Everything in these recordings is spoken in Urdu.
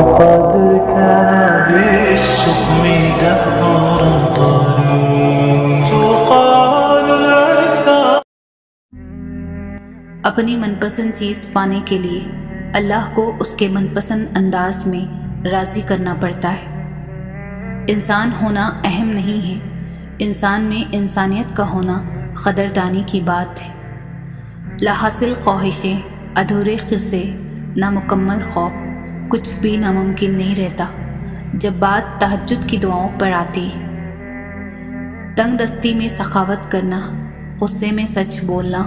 وقد كان بالشؤم دهرا طريق تقال العثار. اپنی من پسند چیز پانے کے لیے اللہ کو اس کے من پسند انداز میں راضی کرنا پڑتا ہے. انسان ہونا اہم نہیں ہے، انسان میں انسانیت کا ہونا قدردانی کی بات ہے. لاحاصل خواہشیں، ادھورے قصے، نامکمل خواب، کچھ بھی ناممکن نہیں رہتا جب بات تہجد کی دعاؤں پر آتی ہے. تنگ دستی میں سخاوت کرنا، غصے میں سچ بولنا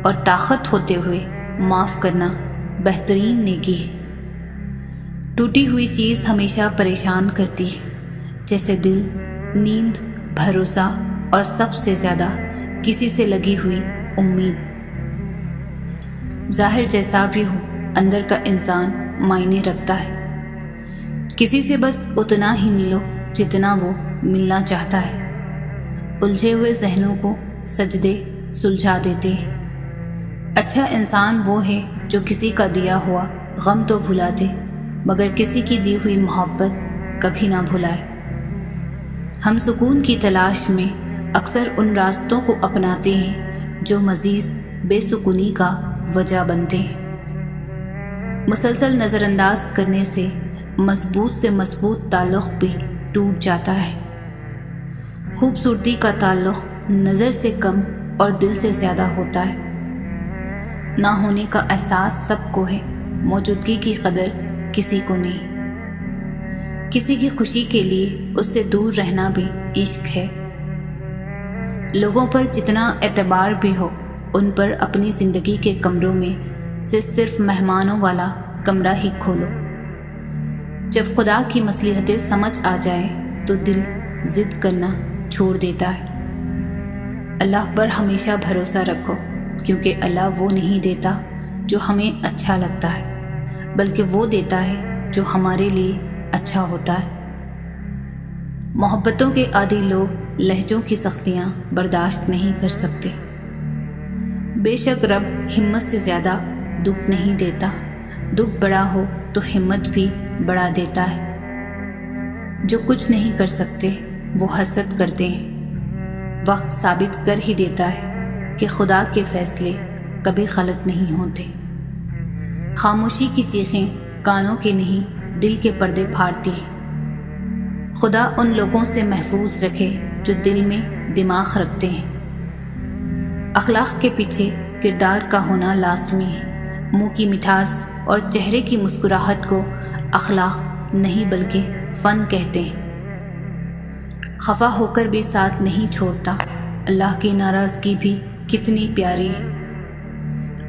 اور طاقت ہوتے ہوئے معاف کرنا بہترین نیکی ہے. ٹوٹی ہوئی چیز ہمیشہ پریشان کرتی ہے، جیسے دل، نیند، بھروسہ اور سب سے زیادہ کسی سے لگی ہوئی امید. ظاہر جیسا بھی ہو، اندر کا انسان معنی رکھتا ہے. کسی سے بس اتنا ہی ملو جتنا وہ ملنا چاہتا ہے. الجھے ہوئے ذہنوں کو سجدے سلجھا دیتے ہیں. اچھا انسان وہ ہے جو کسی کا دیا ہوا غم تو بھلا دے، مگر کسی کی دی ہوئی محبت کبھی نہ بھلائے. ہم سکون کی تلاش میں اکثر ان راستوں کو اپناتے ہیں جو مزید بے سکونی کا وجہ بنتے ہیں. مسلسل نظر انداز کرنے سے مضبوط تعلق بھی ٹوٹ جاتا ہے. خوبصورتی کا تعلق نظر سے کم اور دل سے زیادہ ہوتا ہے. نہ ہونے کا احساس سب کو ہے، موجودگی کی قدر کسی کو نہیں. کسی کی خوشی کے لیے اس سے دور رہنا بھی عشق ہے. لوگوں پر جتنا اعتبار بھی ہو، ان پر اپنی زندگی کے کمروں میں سے صرف مہمانوں والا کمرہ ہی کھولو. جب خدا کی مصلحتیں سمجھ آ جائے تو دل ضد کرنا چھوڑ دیتا ہے. اللہ پر ہمیشہ بھروسہ رکھو، کیونکہ اللہ وہ نہیں دیتا جو ہمیں اچھا لگتا ہے، بلکہ وہ دیتا ہے جو ہمارے لیے اچھا ہوتا ہے. محبتوں کے عادی لوگ لہجوں کی سختیاں برداشت نہیں کر سکتے. بے شک رب ہمت سے زیادہ دکھ نہیں دیتا. دکھ بڑا ہو تو ہمت بھی بڑھا دیتا ہے. جو کچھ نہیں کر سکتے وہ حسد کرتے ہیں. وقت ثابت کر ہی دیتا ہے کہ خدا کے فیصلے کبھی غلط نہیں ہوتے. خاموشی کی چیخیں کانوں کے نہیں دل کے پردے پھاڑتی ہیں. خدا ان لوگوں سے محفوظ رکھے جو دل میں دماغ رکھتے ہیں. اخلاق کے پیچھے کردار کا ہونا لازمی ہے. منہ کی مٹھاس اور چہرے کی مسکراہٹ کو اخلاق نہیں بلکہ فن کہتے ہیں. خفا ہو کر بھی ساتھ نہیں چھوڑتا. اللہ کی ناراضگی بھی کتنی پیاری ہے.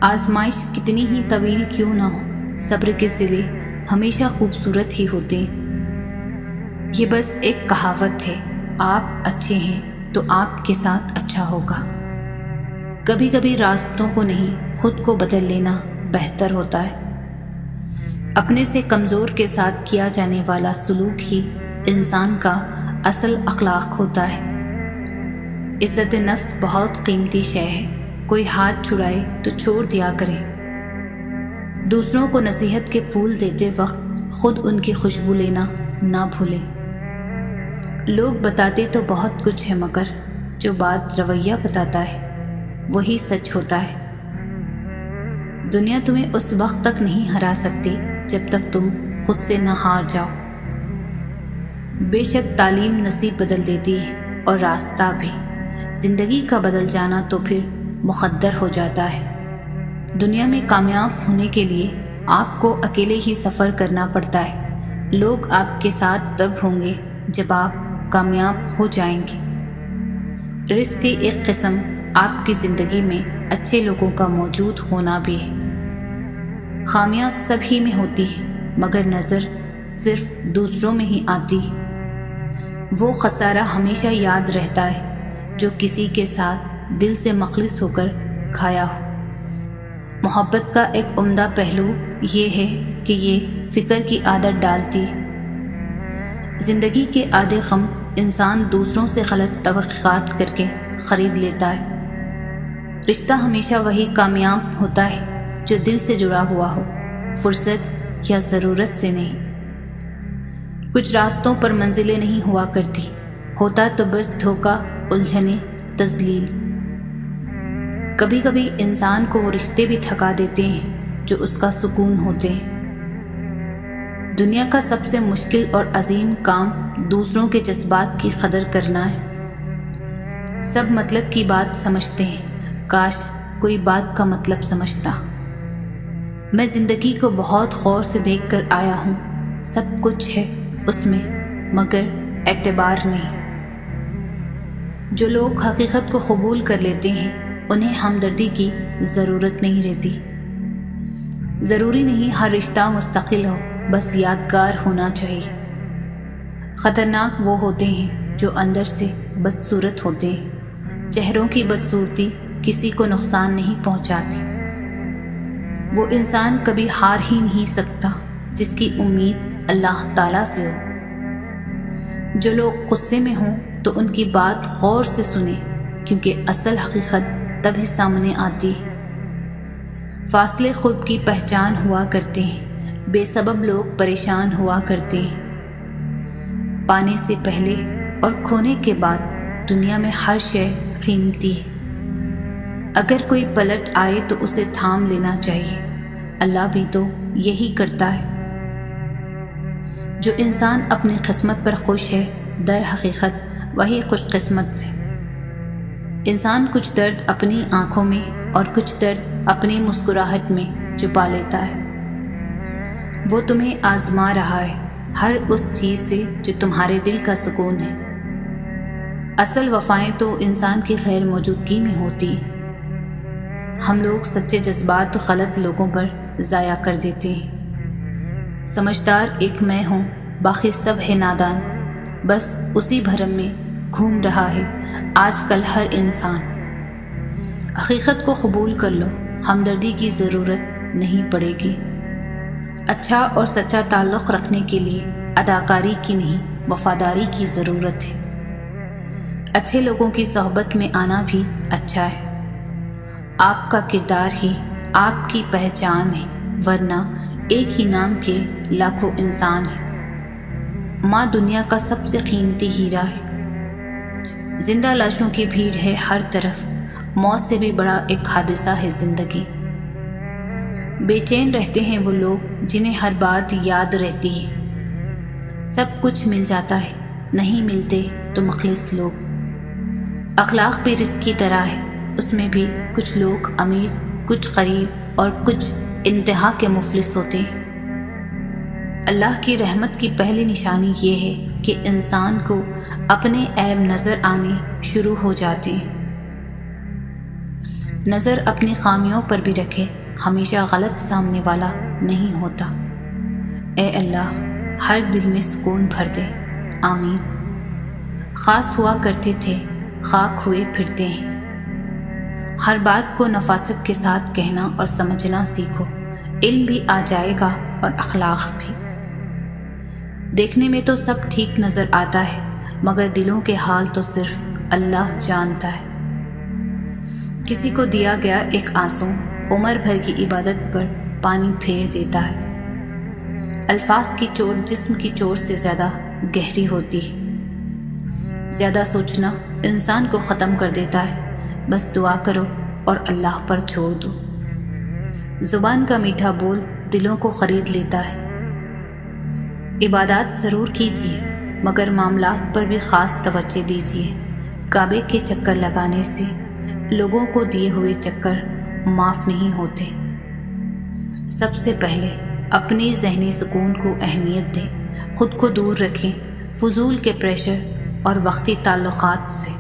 آزمائش کتنی ہی طویل کیوں نہ ہو، صبر کے سلے ہمیشہ خوبصورت ہی ہوتے ہیں. یہ بس ایک کہاوت ہے، آپ اچھے ہیں تو آپ کے ساتھ اچھا ہوگا. کبھی کبھی راستوں کو نہیں خود کو بدل لینا بہتر ہوتا ہے. اپنے سے کمزور کے ساتھ کیا جانے والا سلوک ہی انسان کا اصل اخلاق ہوتا ہے. عزت نفس بہت قیمتی شے ہے. کوئی ہاتھ چھڑائے تو چھوڑ دیا کرے. دوسروں کو نصیحت کے پھول دیتے وقت خود ان کی خوشبو لینا نہ بھولیں. لوگ بتاتے تو بہت کچھ ہے، مگر جو بات رویہ بتاتا ہے وہی سچ ہوتا ہے. دنیا تمہیں اس وقت تک نہیں ہرا سکتی جب تک تم خود سے نہ ہار جاؤ. بے شک تعلیم نصیب بدل دیتی ہے اور راستہ بھی. زندگی کا بدل جانا تو پھر مقدر ہو جاتا ہے. دنیا میں کامیاب ہونے کے لیے آپ کو اکیلے ہی سفر کرنا پڑتا ہے. لوگ آپ کے ساتھ تب ہوں گے جب آپ کامیاب ہو جائیں گے. رزق کی ایک قسم آپ کی زندگی میں اچھے لوگوں کا موجود ہونا بھی ہے. خامیاں سب ہی میں ہوتی ہیں، مگر نظر صرف دوسروں میں ہی آتی ہے. وہ خسارہ ہمیشہ یاد رہتا ہے جو کسی کے ساتھ دل سے مخلص ہو کر کھایا ہو. محبت کا ایک عمدہ پہلو یہ ہے کہ یہ فکر کی عادت ڈالتی ہے. زندگی کے آدھے غم انسان دوسروں سے غلط توقعات کر کے خرید لیتا ہے. رشتہ ہمیشہ وہی کامیاب ہوتا ہے جو دل سے جڑا ہوا ہو، فرصت یا ضرورت سے نہیں. کچھ راستوں پر منزلیں نہیں ہوا کرتی، ہوتا تو بس دھوکہ، الجھنیں، تذلیل۔ کبھی کبھی انسان کو وہ رشتے بھی تھکا دیتے ہیں جو اس کا سکون ہوتے ہیں۔ دنیا کا سب سے مشکل اور عظیم کام دوسروں کے جذبات کی قدر کرنا ہے۔ سب مطلب کی بات سمجھتے ہیں، کاش کوئی بات کا مطلب سمجھتا۔ میں زندگی کو بہت غور سے دیکھ کر آیا ہوں، سب کچھ ہے اس میں مگر اعتبار نہیں۔ جو لوگ حقیقت کو قبول کر لیتے ہیں انہیں ہمدردی کی ضرورت نہیں رہتی۔ ضروری نہیں ہر رشتہ مستقل ہو، بس یادگار ہونا چاہیے۔ خطرناک وہ ہوتے ہیں جو اندر سے بدصورت ہوتے ہیں، چہروں کی بدصورتی کسی کو نقصان نہیں پہنچاتی۔ وہ انسان کبھی ہار ہی نہیں سکتا جس کی امید اللہ تعالیٰ سے ہو۔ جو لوگ غصے میں ہوں تو ان کی بات غور سے سنیں، کیونکہ اصل حقیقت تبھی سامنے آتی ہے۔ فاصلے قرب کی پہچان ہوا کرتے ہیں، بے سبب لوگ پریشان ہوا کرتے ہیں۔ پانے سے پہلے اور کھونے کے بعد دنیا میں ہر شے قیمتی ہے۔ اگر کوئی پلٹ آئے تو اسے تھام لینا چاہیے، اللہ بھی تو یہی کرتا ہے۔ جو انسان اپنی قسمت پر خوش ہے در حقیقت وہی خوش قسمت ہے۔ انسان کچھ درد اپنی آنکھوں میں اور کچھ درد اپنی مسکراہٹ میں چھپا لیتا ہے۔ وہ تمہیں آزما رہا ہے ہر اس چیز سے جو تمہارے دل کا سکون ہے۔ اصل وفائیں تو انسان کی غیر موجودگی میں ہوتی ہیں۔ ہم لوگ سچے جذبات غلط لوگوں پر ضائع کر دیتے ہیں۔ سمجھدار ایک میں ہوں، باقی سب ہے نادان، بس اسی بھرم میں گھوم رہا ہے آج کل ہر انسان۔ حقیقت کو قبول کر لو، ہمدردی کی ضرورت نہیں پڑے گی۔ اچھا اور سچا تعلق رکھنے کے لیے اداکاری کی نہیں، وفاداری کی ضرورت ہے۔ اچھے لوگوں کی صحبت میں آنا بھی اچھا ہے۔ آپ کا کردار ہی آپ کی پہچان ہے، ورنہ ایک ہی نام کے لاکھوں انسان ہیں۔ ماں دنیا کا سب سے قیمتی ہیرا ہے۔ زندہ لاشوں کی بھیڑ ہے ہر طرف، موت سے بھی بڑا ایک حادثہ ہے زندگی۔ بے چین رہتے ہیں وہ لوگ جنہیں ہر بات یاد رہتی ہے۔ سب کچھ مل جاتا ہے، نہیں ملتے تو مخلص لوگ۔ اخلاق بھی رزق کی طرح ہے، اس میں بھی کچھ لوگ امیر، کچھ غریب اور کچھ انتہا کے مفلس ہوتے ہیں۔ اللہ کی رحمت کی پہلی نشانی یہ ہے کہ انسان کو اپنے عیب نظر آنے شروع ہو جاتے ہیں۔ نظر اپنی خامیوں پر بھی رکھے، ہمیشہ غلط سامنے والا نہیں ہوتا۔ اے اللہ ہر دل میں سکون بھر دے، آمین۔ خاص ہوا کرتے تھے، خاک ہوئے پھرتے ہیں۔ ہر بات کو نفاست کے ساتھ کہنا اور سمجھنا سیکھو، علم بھی آ جائے گا اور اخلاق بھی۔ دیکھنے میں تو سب ٹھیک نظر آتا ہے، مگر دلوں کے حال تو صرف اللہ جانتا ہے۔ کسی کو دیا گیا ایک آنسو عمر بھر کی عبادت پر پانی پھیر دیتا ہے۔ الفاظ کی چوٹ جسم کی چوٹ سے زیادہ گہری ہوتی ہے۔ زیادہ سوچنا انسان کو ختم کر دیتا ہے، بس دعا کرو اور اللہ پر چھوڑ دو۔ زبان کا میٹھا بول دلوں کو خرید لیتا ہے۔ عبادات ضرور کیجیے، مگر معاملات پر بھی خاص توجہ دیجیے۔ کعبے کے چکر لگانے سے لوگوں کو دیے ہوئے چکر معاف نہیں ہوتے۔ سب سے پہلے اپنی ذہنی سکون کو اہمیت دیں، خود کو دور رکھیں فضول کے پریشر اور وقتی تعلقات سے۔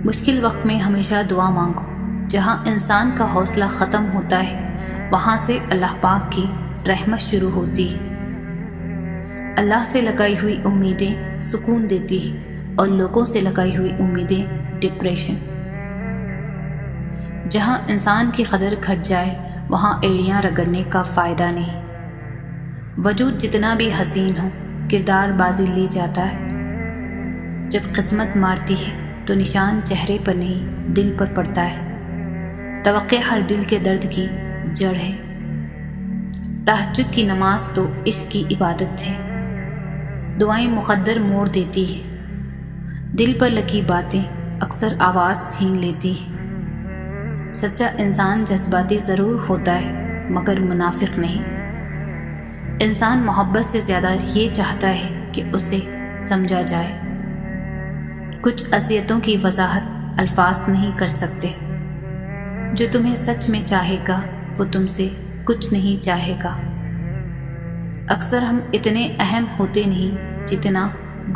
مشکل وقت میں ہمیشہ دعا مانگو۔ جہاں انسان کا حوصلہ ختم ہوتا ہے وہاں سے اللہ پاک کی رحمت شروع ہوتی ہے۔ اللہ سے لگائی ہوئی امیدیں سکون دیتی ہیں اور لوگوں سے لگائی ہوئی امیدیں ڈپریشن۔ جہاں انسان کی قدر گھٹ جائے وہاں ایڑیاں رگڑنے کا فائدہ نہیں۔ وجود جتنا بھی حسین ہو، کردار بازی لی جاتا ہے۔ جب قسمت مارتی ہے تو نشان چہرے پر نہیں دل پر پڑتا ہے۔ توقع ہر دل کے درد کی جڑ ہے۔ تہجد کی نماز تو عشق کی عبادت ہے۔ دعائیں مقدر موڑ دیتی ہیں، دل پر لگی باتیں اکثر آواز چھین لیتی ہیں۔ سچا انسان جذباتی ضرور ہوتا ہے مگر منافق نہیں۔ انسان محبت سے زیادہ یہ چاہتا ہے کہ اسے سمجھا جائے۔ کچھ اذیتوں کی وضاحت الفاظ نہیں کر سکتے۔ جو تمہیں سچ میں چاہے گا وہ تم سے کچھ نہیں چاہے گا۔ اکثر ہم اتنے اہم ہوتے نہیں جتنا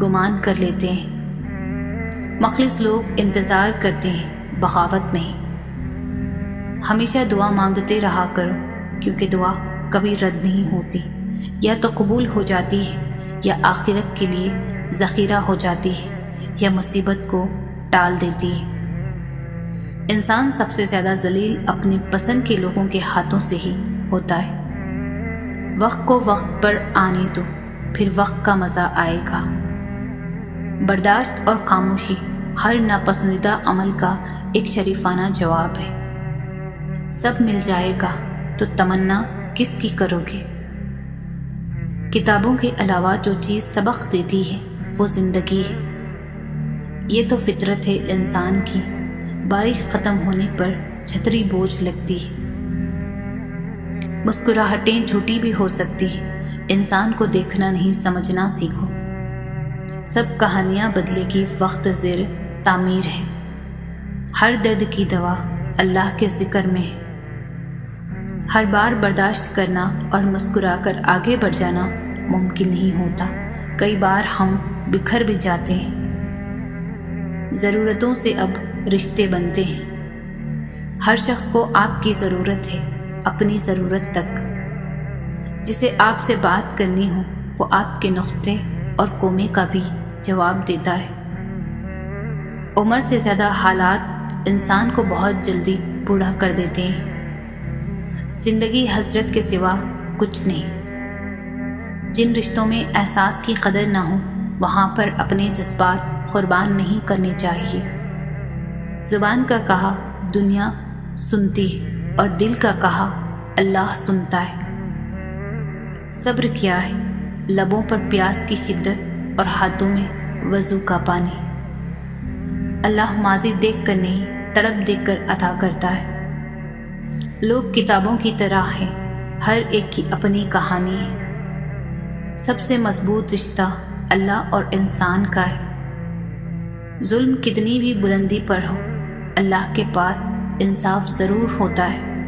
گمان کر لیتے ہیں۔ مخلص لوگ انتظار کرتے ہیں، بغاوت نہیں۔ ہمیشہ دعا مانگتے رہا کرو، کیونکہ دعا کبھی رد نہیں ہوتی، یا تو قبول ہو جاتی ہے یا آخرت کے لیے ذخیرہ ہو جاتی ہے یا مصیبت کو ٹال دیتی ہے۔ انسان سب سے زیادہ ذلیل اپنے پسند کے لوگوں کے ہاتھوں سے ہی ہوتا ہے۔ وقت کو وقت پر آنے دو، پھر وقت کا مزہ آئے گا۔ برداشت اور خاموشی ہر ناپسندیدہ عمل کا ایک شریفانہ جواب ہے۔ سب مل جائے گا تو تمنا کس کی کرو گے؟ کتابوں کے علاوہ جو چیز سبق دیتی ہے وہ زندگی ہے۔ یہ تو فطرت ہے انسان کی، بارش ختم ہونے پر چھتری بوجھ لگتی ہے۔ مسکراہٹیں جھوٹی بھی ہو سکتی ہیں، انسان کو دیکھنا نہیں سمجھنا سیکھو۔ سب کہانیاں بدلے کی وقت زیر تعمیر ہے۔ ہر درد کی دوا اللہ کے ذکر میں ہے۔ ہر بار برداشت کرنا اور مسکرا کر آگے بڑھ جانا ممکن نہیں ہوتا۔ کئی بار ہم بکھر بھی جاتے ہیں۔ ضرورتوں سے اب رشتے بنتے ہیں۔ ہر شخص کو آپ کی ضرورت ہے، اپنی ضرورت تک۔ جسے آپ سے بات کرنی ہو وہ آپ کے نقطے اور کومے کا بھی جواب دیتا ہے۔ عمر سے زیادہ حالات انسان کو بہت جلدی بوڑھا کر دیتے ہیں۔ زندگی حسرت کے سوا کچھ نہیں۔ جن رشتوں میں احساس کی قدر نہ ہو وہاں پر اپنے جذبات قربان نہیں کرنے چاہیے۔ زبان کا کہا دنیا سنتی ہے اور دل کا کہا اللہ سنتا ہے۔ صبر کیا ہے؟ لبوں پر پیاس کی شدت اور ہاتھوں میں وضو کا پانی۔ اللہ ماضی دیکھ کر نہیں، تڑپ دیکھ کر عطا کرتا ہے۔ لوگ کتابوں کی طرح ہیں، ہر ایک کی اپنی کہانی ہے۔ سب سے مضبوط رشتہ اللہ اور انسان کا ہے۔ ظلم کتنی بھی بلندی پر ہو، اللہ کے پاس انصاف ضرور ہوتا ہے۔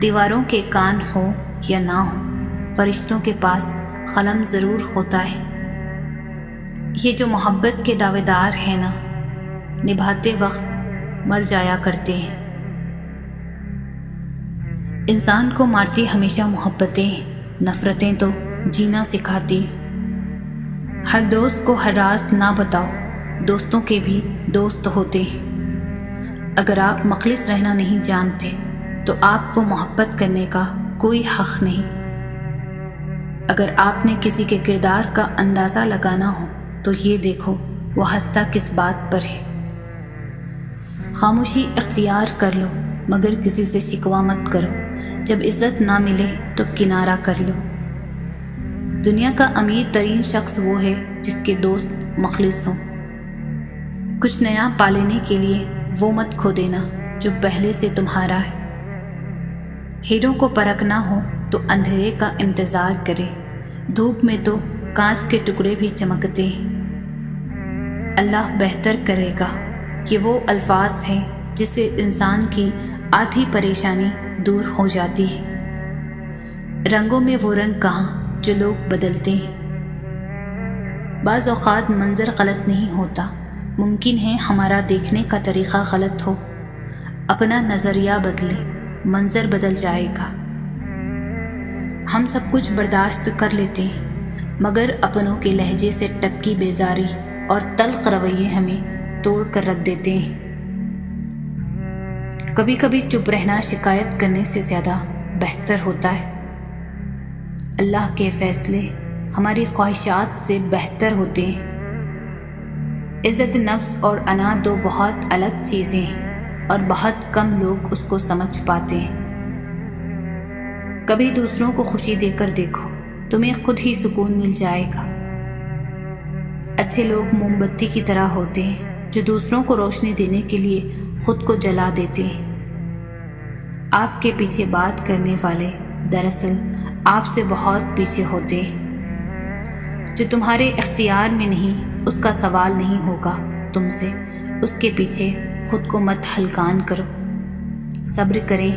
دیواروں کے کان ہو یا نہ ہو، فرشتوں کے پاس قلم ضرور ہوتا ہے۔ یہ جو محبت کے دعوے دار ہیں نا، نبھاتے وقت مر جایا کرتے ہیں۔ انسان کو مارتی ہمیشہ محبتیں ہیں، نفرتیں تو جینا سکھاتی۔ ہر دوست کو ہر راز نہ بتاؤ، دوستوں کے بھی دوست ہوتے ہیں۔ اگر آپ مخلص رہنا نہیں جانتے تو آپ کو محبت کرنے کا کوئی حق نہیں۔ اگر آپ نے کسی کے کردار کا اندازہ لگانا ہو تو یہ دیکھو وہ ہنستا کس بات پر ہے۔ خاموشی اختیار کر لو مگر کسی سے شکوہ مت کرو۔ جب عزت نہ ملے تو کنارہ کر لو۔ دنیا کا امیر ترین شخص وہ ہے جس کے دوست مخلص ہوں۔ کچھ نیا پالینے کے لیے وہ مت کھو دینا جو پہلے سے تمہارا ہے۔ ہیروں کو پرکھنا ہو تو اندھیرے کا انتظار کرے، دھوپ میں تو کانچ کے ٹکڑے بھی چمکتے ہیں۔ اللہ بہتر کرے گا، یہ وہ الفاظ ہیں جس سے انسان کی آدھی پریشانی دور ہو جاتی ہے۔ رنگوں میں وہ رنگ کہاں جو لوگ بدلتے ہیں۔ بعض اوقات منظر غلط نہیں ہوتا، ممکن ہے ہمارا دیکھنے کا طریقہ غلط ہو۔ اپنا نظریہ بدلے، منظر بدل جائے گا۔ ہم سب کچھ برداشت کر لیتے ہیں مگر اپنوں کے لہجے سے ٹپکی بیزاری اور تلخ رویے ہمیں توڑ کر رکھ دیتے ہیں۔ کبھی کبھی چپ رہنا شکایت کرنے سے زیادہ بہتر ہوتا ہے۔ اللہ کے فیصلے ہماری خواہشات سے بہتر ہوتے ہیں۔ عزت نفس اور انا دو بہت الگ چیزیں ہیں اور بہت کم لوگ اس کو سمجھ پاتے ہیں۔ کبھی دوسروں کو خوشی دے کر دیکھو، تمہیں خود ہی سکون مل جائے گا۔ اچھے لوگ موم بتی کی طرح ہوتے ہیں جو دوسروں کو روشنی دینے کے لیے خود کو جلا دیتے ہیں۔ آپ کے پیچھے بات کرنے والے دراصل آپ سے بہت پیچھے ہوتے ہیں۔ جو تمہارے اختیار میں نہیں اس کا سوال نہیں ہوگا تم سے، اس کے پیچھے خود کو مت ہلکان کرو۔ صبر کریں،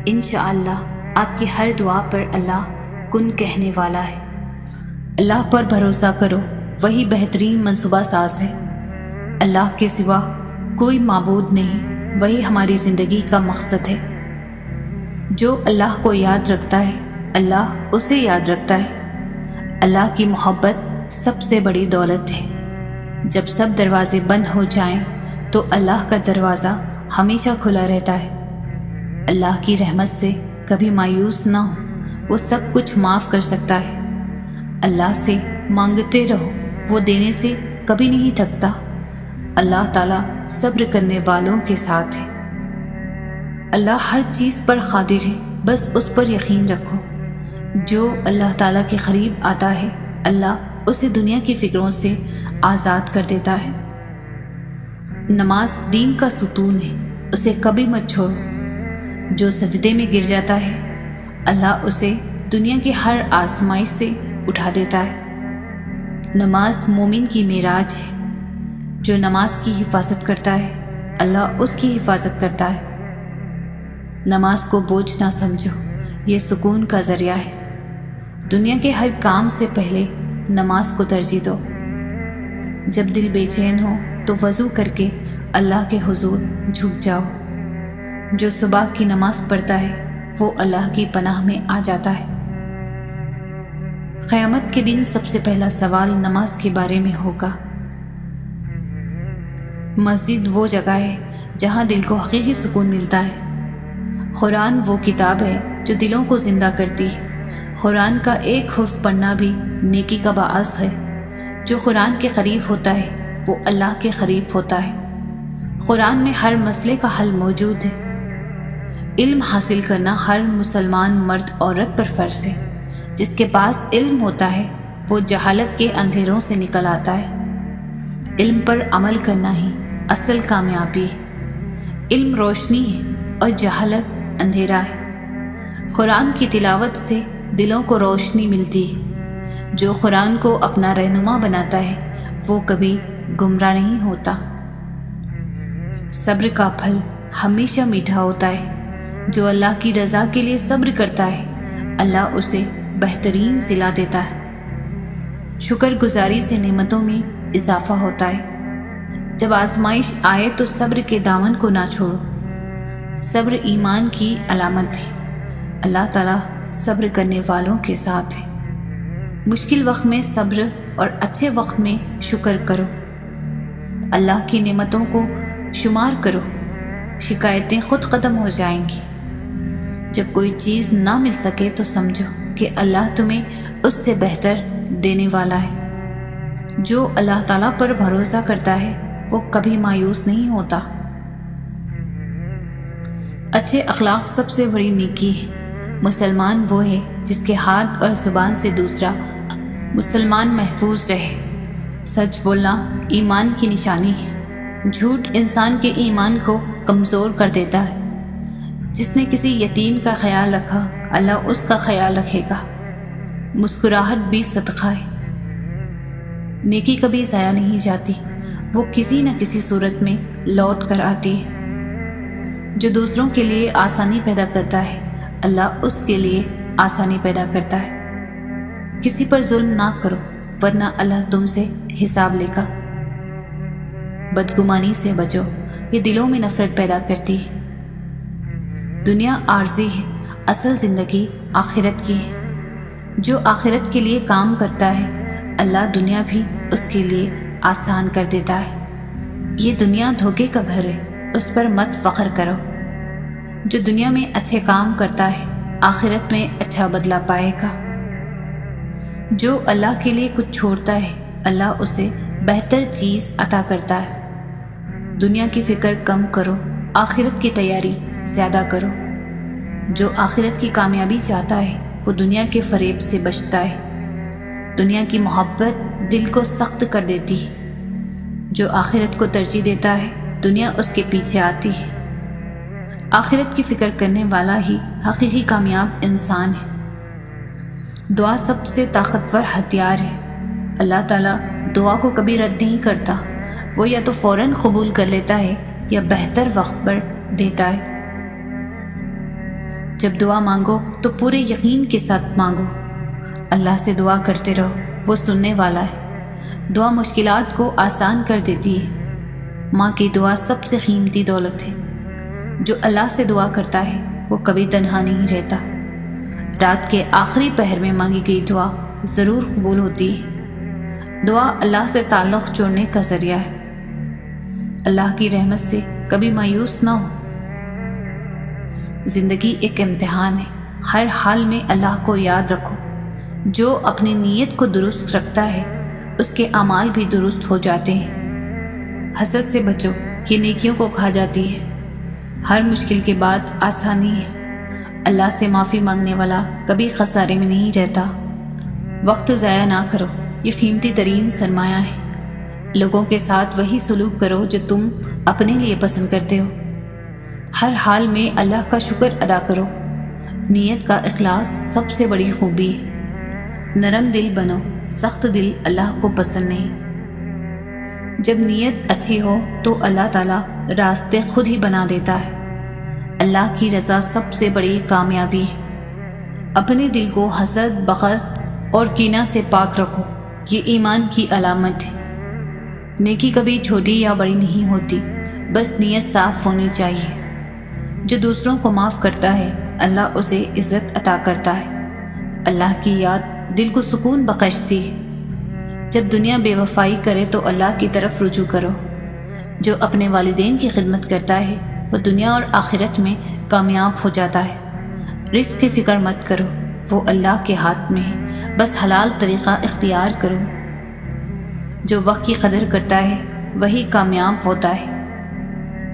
انشاءاللہ آپ کی ہر دعا پر اللہ کن کہنے والا ہے۔ اللہ پر بھروسہ کرو، وہی بہترین منصوبہ ساز ہے۔ اللہ کے سوا کوئی معبود نہیں، وہی ہماری زندگی کا مقصد ہے۔ جو اللہ کو یاد رکھتا ہے اللہ اسے یاد رکھتا ہے۔ اللہ کی محبت سب سے بڑی دولت ہے۔ جب سب دروازے بند ہو جائیں تو اللہ کا دروازہ ہمیشہ کھلا رہتا ہے۔ اللہ کی رحمت سے کبھی مایوس نہ ہو، وہ سب کچھ معاف کر سکتا ہے۔ اللہ سے مانگتے رہو، وہ دینے سے کبھی نہیں تھکتا۔ اللہ تعالیٰ صبر کرنے والوں کے ساتھ ہے۔ اللہ ہر چیز پر قادر ہے، بس اس پر یقین رکھو۔ جو اللہ تعالیٰ کے قریب آتا ہے اللہ اسے دنیا کی فکروں سے آزاد کر دیتا ہے۔ نماز دین کا ستون ہے، اسے کبھی مت چھوڑو۔ جو سجدے میں گر جاتا ہے اللہ اسے دنیا کی ہر آزمائش سے اٹھا دیتا ہے۔ نماز مومن کی معراج ہے۔ جو نماز کی حفاظت کرتا ہے اللہ اس کی حفاظت کرتا ہے۔ نماز کو بوجھ نہ سمجھو، یہ سکون کا ذریعہ ہے۔ دنیا کے ہر کام سے پہلے نماز کو ترجیح دو۔ جب دل بے چین ہو تو وضو کر کے اللہ کے حضور جھک جاؤ۔ جو صبح کی نماز پڑھتا ہے وہ اللہ کی پناہ میں آ جاتا ہے۔ قیامت کے دن سب سے پہلا سوال نماز کے بارے میں ہوگا۔ مسجد وہ جگہ ہے جہاں دل کو حقیقی سکون ملتا ہے۔ قرآن وہ کتاب ہے جو دلوں کو زندہ کرتی ہے۔ قرآن کا ایک حرف پڑھنا بھی نیکی کا باعث ہے۔ جو قرآن کے قریب ہوتا ہے وہ اللہ کے قریب ہوتا ہے۔ قرآن میں ہر مسئلے کا حل موجود ہے۔ علم حاصل کرنا ہر مسلمان مرد عورت پر فرض ہے۔ جس کے پاس علم ہوتا ہے وہ جہالت کے اندھیروں سے نکل آتا ہے۔ علم پر عمل کرنا ہی اصل کامیابی ہے۔ علم روشنی ہے اور جہالت اندھیرا ہے۔ قرآن کی تلاوت سے دلوں کو روشنی ملتی ہے۔ جو قرآن کو اپنا رہنما بناتا ہے وہ کبھی گمراہ نہیں ہوتا۔ صبر کا پھل ہمیشہ میٹھا ہوتا ہے۔ جو اللہ کی رضا کے لیے صبر کرتا ہے اللہ اسے بہترین صلہ دیتا ہے۔ شکر گزاری سے نعمتوں میں اضافہ ہوتا ہے۔ جب آزمائش آئے تو صبر کے دامن کو نہ چھوڑو۔ صبر ایمان کی علامت ہے۔ اللہ تعالیٰ صبر کرنے والوں کے ساتھ ہے۔ مشکل وقت میں صبر اور اچھے وقت میں شکر کرو۔ اللہ کی نعمتوں کو شمار کرو، شکایتیں خود ختم ہو جائیں گی۔ جب کوئی چیز نہ مل سکے تو سمجھو کہ اللہ تمہیں اس سے بہتر دینے والا ہے۔ جو اللہ تعالیٰ پر بھروسہ کرتا ہے وہ کبھی مایوس نہیں ہوتا۔ اچھے اخلاق سب سے بڑی نیکی ہے۔ مسلمان وہ ہے جس کے ہاتھ اور زبان سے دوسرا مسلمان محفوظ رہے۔ سچ بولنا ایمان کی نشانی ہے۔ جھوٹ انسان کے ایمان کو کمزور کر دیتا ہے۔ جس نے کسی یتیم کا خیال رکھا اللہ اس کا خیال رکھے گا۔ مسکراہٹ بھی صدقہ ہے۔ نیکی کبھی ضائع نہیں جاتی، وہ کسی نہ کسی صورت میں لوٹ کر آتی ہے۔ جو دوسروں کے لیے آسانی پیدا کرتا ہے اللہ اس کے لیے آسانی پیدا کرتا ہے۔ کسی پر ظلم نہ کرو ورنہ اللہ تم سے حساب لے گا۔ بدگمانی سے بچو، یہ دلوں میں نفرت پیدا کرتی ہے۔ دنیا عارضی ہے، اصل زندگی آخرت کی ہے۔ جو آخرت کے لیے کام کرتا ہے اللہ دنیا بھی اس کے لیے آسان کر دیتا ہے۔ یہ دنیا دھوکے کا گھر ہے، اس پر مت فخر کرو۔ جو دنیا میں اچھے کام کرتا ہے آخرت میں اچھا بدلہ پائے گا۔ جو اللہ کے لیے کچھ چھوڑتا ہے اللہ اسے بہتر چیز عطا کرتا ہے۔ دنیا کی فکر کم کرو، آخرت کی تیاری زیادہ کرو۔ جو آخرت کی کامیابی چاہتا ہے وہ دنیا کے فریب سے بچتا ہے۔ دنیا کی محبت دل کو سخت کر دیتی ہے، جو آخرت کو ترجیح دیتا ہے دنیا اس کے پیچھے آتی ہے۔ آخرت کی فکر کرنے والا ہی حقیقی کامیاب انسان ہے۔ دعا سب سے طاقتور ہتھیار ہے۔ اللہ تعالیٰ دعا کو کبھی رد نہیں کرتا، وہ یا تو فوراً قبول کر لیتا ہے یا بہتر وقت پر دیتا ہے۔ جب دعا مانگو تو پورے یقین کے ساتھ مانگو۔ اللہ سے دعا کرتے رہو، وہ سننے والا ہے۔ دعا مشکلات کو آسان کر دیتی ہے۔ ماں کی دعا سب سے قیمتی دولت ہے۔ جو اللہ سے دعا کرتا ہے وہ کبھی تنہا نہیں رہتا۔ رات کے آخری پہر میں مانگی گئی دعا ضرور قبول ہوتی ہے۔ دعا اللہ سے تعلق جوڑنے کا ذریعہ ہے۔ اللہ کی رحمت سے کبھی مایوس نہ ہو۔ زندگی ایک امتحان ہے، ہر حال میں اللہ کو یاد رکھو۔ جو اپنی نیت کو درست رکھتا ہے اس کے اعمال بھی درست ہو جاتے ہیں۔ حسد سے بچو، یہ نیکیوں کو کھا جاتی ہے۔ ہر مشکل کے بعد آسانی ہے۔ اللہ سے معافی مانگنے والا کبھی خسارے میں نہیں رہتا۔ وقت ضائع نہ کرو، یہ قیمتی ترین سرمایہ ہے۔ لوگوں کے ساتھ وہی سلوک کرو جو تم اپنے لیے پسند کرتے ہو۔ ہر حال میں اللہ کا شکر ادا کرو۔ نیت کا اخلاص سب سے بڑی خوبی ہے۔ نرم دل بنو، سخت دل اللہ کو پسند نہیں۔ جب نیت اچھی ہو تو اللہ تعالیٰ راستے خود ہی بنا دیتا ہے۔ اللہ کی رضا سب سے بڑی کامیابی ہے۔ اپنے دل کو حسد، بغض اور کینہ سے پاک رکھو، یہ ایمان کی علامت ہے۔ نیکی کبھی چھوٹی یا بڑی نہیں ہوتی، بس نیت صاف ہونی چاہیے۔ جو دوسروں کو معاف کرتا ہے اللہ اسے عزت عطا کرتا ہے۔ اللہ کی یاد دل کو سکون بخشتی ہے۔ جب دنیا بے وفائی کرے تو اللہ کی طرف رجوع کرو۔ جو اپنے والدین کی خدمت کرتا ہے وہ دنیا اور آخرت میں کامیاب ہو جاتا ہے۔ رزق کی فکر مت کرو، وہ اللہ کے ہاتھ میں ہے، بس حلال طریقہ اختیار کرو۔ جو وقت کی قدر کرتا ہے وہی کامیاب ہوتا ہے۔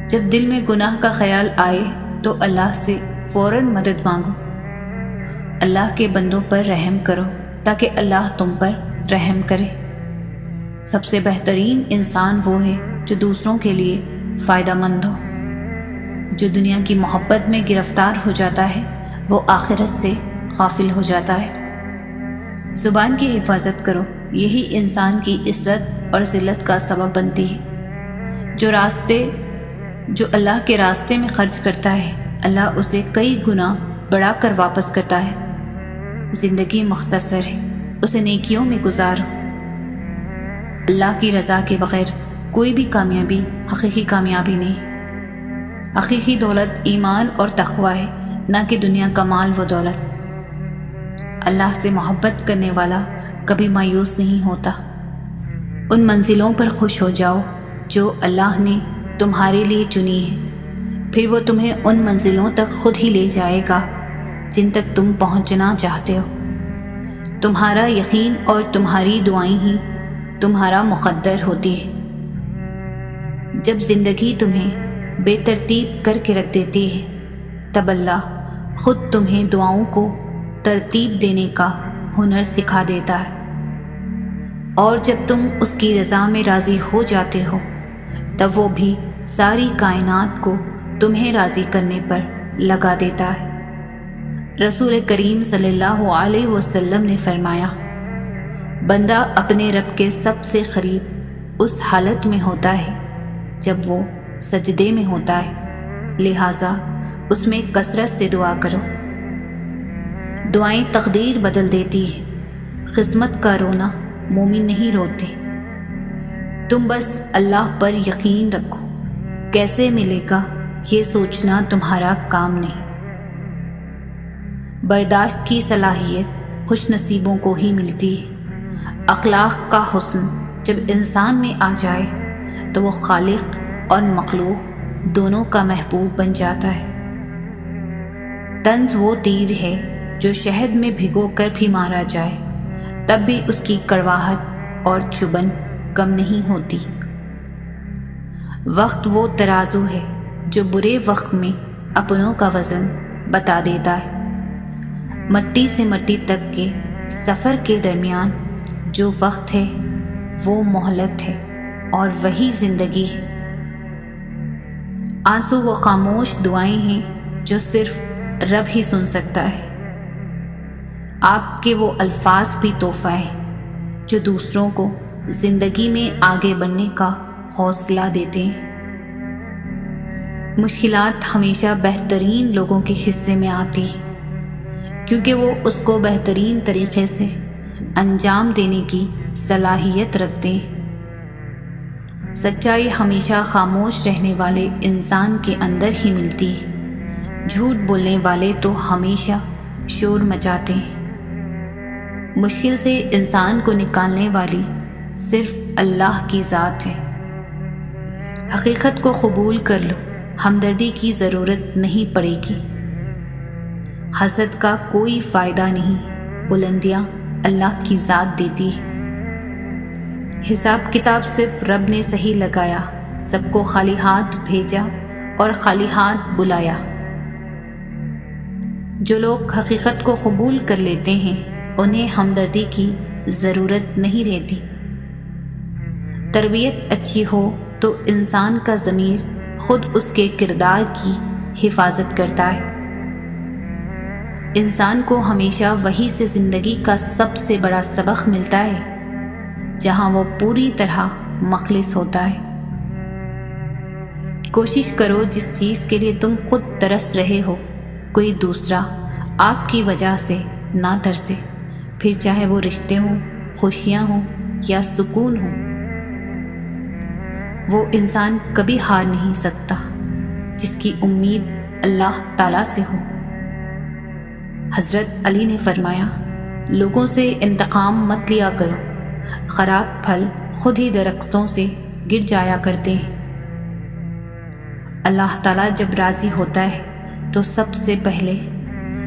جب دل میں گناہ کا خیال آئے تو اللہ سے فوراً مدد مانگو۔ اللہ کے بندوں پر رحم کرو تاکہ اللہ تم پر رحم کرے۔ سب سے بہترین انسان وہ ہے جو دوسروں کے لیے فائدہ مند ہو۔ جو دنیا کی محبت میں گرفتار ہو جاتا ہے وہ آخرت سے غافل ہو جاتا ہے۔ زبان کی حفاظت کرو، یہی انسان کی عزت اور ذلت کا سبب بنتی ہے۔ جو اللہ کے راستے میں خرچ کرتا ہے اللہ اسے کئی گنا بڑھا کر واپس کرتا ہے۔ زندگی مختصر ہے، اسے نیکیوں میں گزارو۔ اللہ کی رضا کے بغیر کوئی بھی کامیابی حقیقی کامیابی نہیں۔ حقیقی دولت ایمان اور تقوی ہے، نہ کہ دنیا کا مال و دولت۔ اللہ سے محبت کرنے والا کبھی مایوس نہیں ہوتا۔ ان منزلوں پر خوش ہو جاؤ جو اللہ نے تمہارے لیے چنی ہے، پھر وہ تمہیں ان منزلوں تک خود ہی لے جائے گا جن تک تم پہنچنا چاہتے ہو۔ تمہارا یقین اور تمہاری دعائیں ہی تمہارا مقدر ہوتی ہے۔ جب زندگی تمہیں بے ترتیب کر کے رکھ دیتی ہے تب اللہ خود تمہیں دعاؤں کو ترتیب دینے کا ہنر سکھا دیتا ہے، اور جب تم اس کی رضا میں راضی ہو جاتے ہو تب وہ بھی ساری کائنات کو تمہیں راضی کرنے پر لگا دیتا ہے۔ رسول کریم صلی اللہ علیہ وسلم نے فرمایا، بندہ اپنے رب کے سب سے قریب اس حالت میں ہوتا ہے جب وہ سجدے میں ہوتا ہے، لہٰذا اس میں کثرت سے دعا کرو۔ دعائیں تقدیر بدل دیتی ہیں، قسمت کا رونا مومن نہیں روتے۔ تم بس اللہ پر یقین رکھو، کیسے ملے گا یہ سوچنا تمہارا کام نہیں۔ برداشت کی صلاحیت خوش نصیبوں کو ہی ملتی ہے۔ اخلاق کا حسن جب انسان میں آ جائے تو وہ خالق اور مخلوق دونوں کا محبوب بن جاتا ہے۔ طنز وہ تیر ہے جو شہد میں بھگو کر بھی مارا جائے تب بھی اس کی کڑواہٹ اور چبھن کم نہیں ہوتی۔ وقت وہ ترازو ہے جو برے وقت میں اپنوں کا وزن بتا دیتا ہے۔ مٹی سے مٹی تک کے سفر کے درمیان جو وقت ہے وہ مہلت ہے، اور وہی زندگی ہے۔ آنسو وہ خاموش دعائیں ہیں جو صرف رب ہی سن سکتا ہے۔ آپ کے وہ الفاظ بھی تحفہ ہے جو دوسروں کو زندگی میں آگے بڑھنے کا حوصلہ دیتے ہیں۔ مشکلات ہمیشہ بہترین لوگوں کے حصے میں آتی ہیں کیونکہ وہ اس کو بہترین طریقے سے انجام دینے کی صلاحیت رکھتے ہیں۔ سچائی ہمیشہ خاموش رہنے والے انسان کے اندر ہی ملتی ہے۔ جھوٹ بولنے والے تو ہمیشہ شور مچاتے ہیں۔ مشکل سے انسان کو نکالنے والی صرف اللہ کی ذات ہے۔ حقیقت کو قبول کر لو، ہمدردی کی ضرورت نہیں پڑے گی۔ حسد کا کوئی فائدہ نہیں، بلندیاں اللہ کی ذات دیتی ہے۔ حساب کتاب صرف رب نے صحیح لگایا، سب کو خالی ہاتھ بھیجا اور خالی ہاتھ بلایا۔ جو لوگ حقیقت کو قبول کر لیتے ہیں انہیں ہمدردی کی ضرورت نہیں رہتی۔ تربیت اچھی ہو تو انسان کا ضمیر خود اس کے کردار کی حفاظت کرتا ہے۔ انسان کو ہمیشہ وہی سے زندگی کا سب سے بڑا سبق ملتا ہے جہاں وہ پوری طرح مخلص ہوتا ہے۔ کوشش کرو جس چیز کے لیے تم خود ترس رہے ہو کوئی دوسرا آپ کی وجہ سے نہ ترسے، پھر چاہے وہ رشتے ہوں، خوشیاں ہوں یا سکون ہوں۔ وہ انسان کبھی ہار نہیں سکتا جس کی امید اللہ تعالیٰ سے ہو۔ حضرت علی نے فرمایا، لوگوں سے انتقام مت لیا کرو، خراب پھل خود ہی درختوں سے گر جایا کرتے ہیں۔ اللہ تعالیٰ جب راضی ہوتا ہے تو سب سے پہلے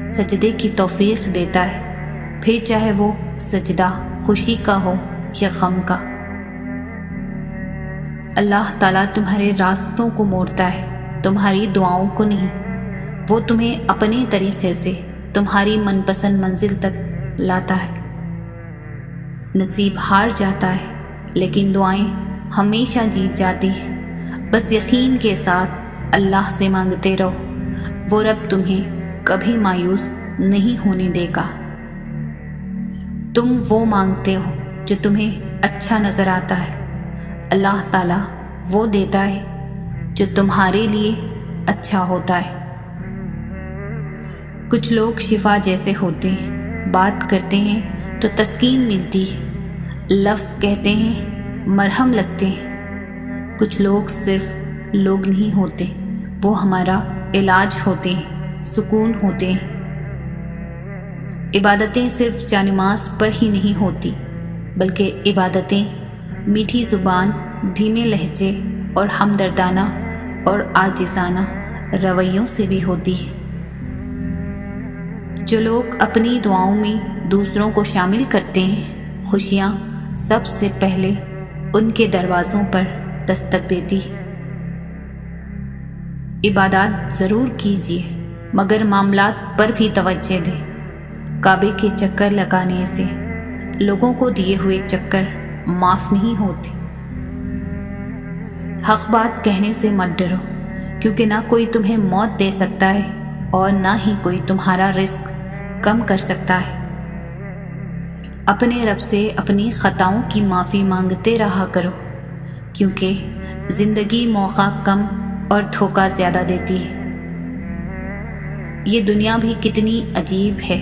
سجدے کی توفیق دیتا ہے، پھر چاہے وہ سجدہ خوشی کا ہو یا غم کا۔ اللہ تعالیٰ تمہارے راستوں کو موڑتا ہے، تمہاری دعاؤں کو نہیں۔ وہ تمہیں اپنے طریقے سے تمہاری من پسند منزل تک لاتا ہے۔ نصیب ہار جاتا ہے لیکن دعائیں ہمیشہ جیت جاتی ہیں۔ بس یقین کے ساتھ اللہ سے مانگتے رہو، وہ رب تمہیں کبھی مایوس نہیں ہونے دے گا۔ تم وہ مانگتے ہو جو تمہیں اچھا نظر آتا ہے، اللہ تعالیٰ وہ دیتا ہے جو تمہارے لیے اچھا ہوتا ہے۔ کچھ لوگ شفا جیسے ہوتے ہیں، بات کرتے ہیں تو تسکین ملتی ہے، لفظ کہتے ہیں مرہم لگتے ہیں۔ کچھ لوگ صرف لوگ نہیں ہوتے، وہ ہمارا علاج ہوتے ہیں، سکون ہوتے ہیں۔ عبادتیں صرف جانماز پر ہی نہیں ہوتی بلکہ عبادتیں میٹھی زبان، دھیمے لہجے اور ہمدردانہ اور عاجزانہ رویوں سے بھی ہوتی ہے۔ جو لوگ اپنی دعاؤں میں دوسروں کو شامل کرتے ہیں، خوشیاں سب سے پہلے ان کے دروازوں پر دستک دیتی ہے۔ عبادات ضرور کیجیے مگر معاملات پر بھی توجہ دیں۔ کعبے کے چکر لگانے سے لوگوں کو دیے ہوئے چکر معاف نہیں ہوتے۔ حق بات کہنے سے مت ڈرو کیونکہ نہ کوئی تمہیں موت دے سکتا ہے اور نہ ہی کوئی تمہارا رزق کم کر سکتا ہے۔ اپنے رب سے اپنی خطاؤں کی معافی مانگتے رہا کرو کیونکہ زندگی موقع کم اور دھوکہ زیادہ دیتی ہے۔ یہ دنیا بھی کتنی عجیب ہے،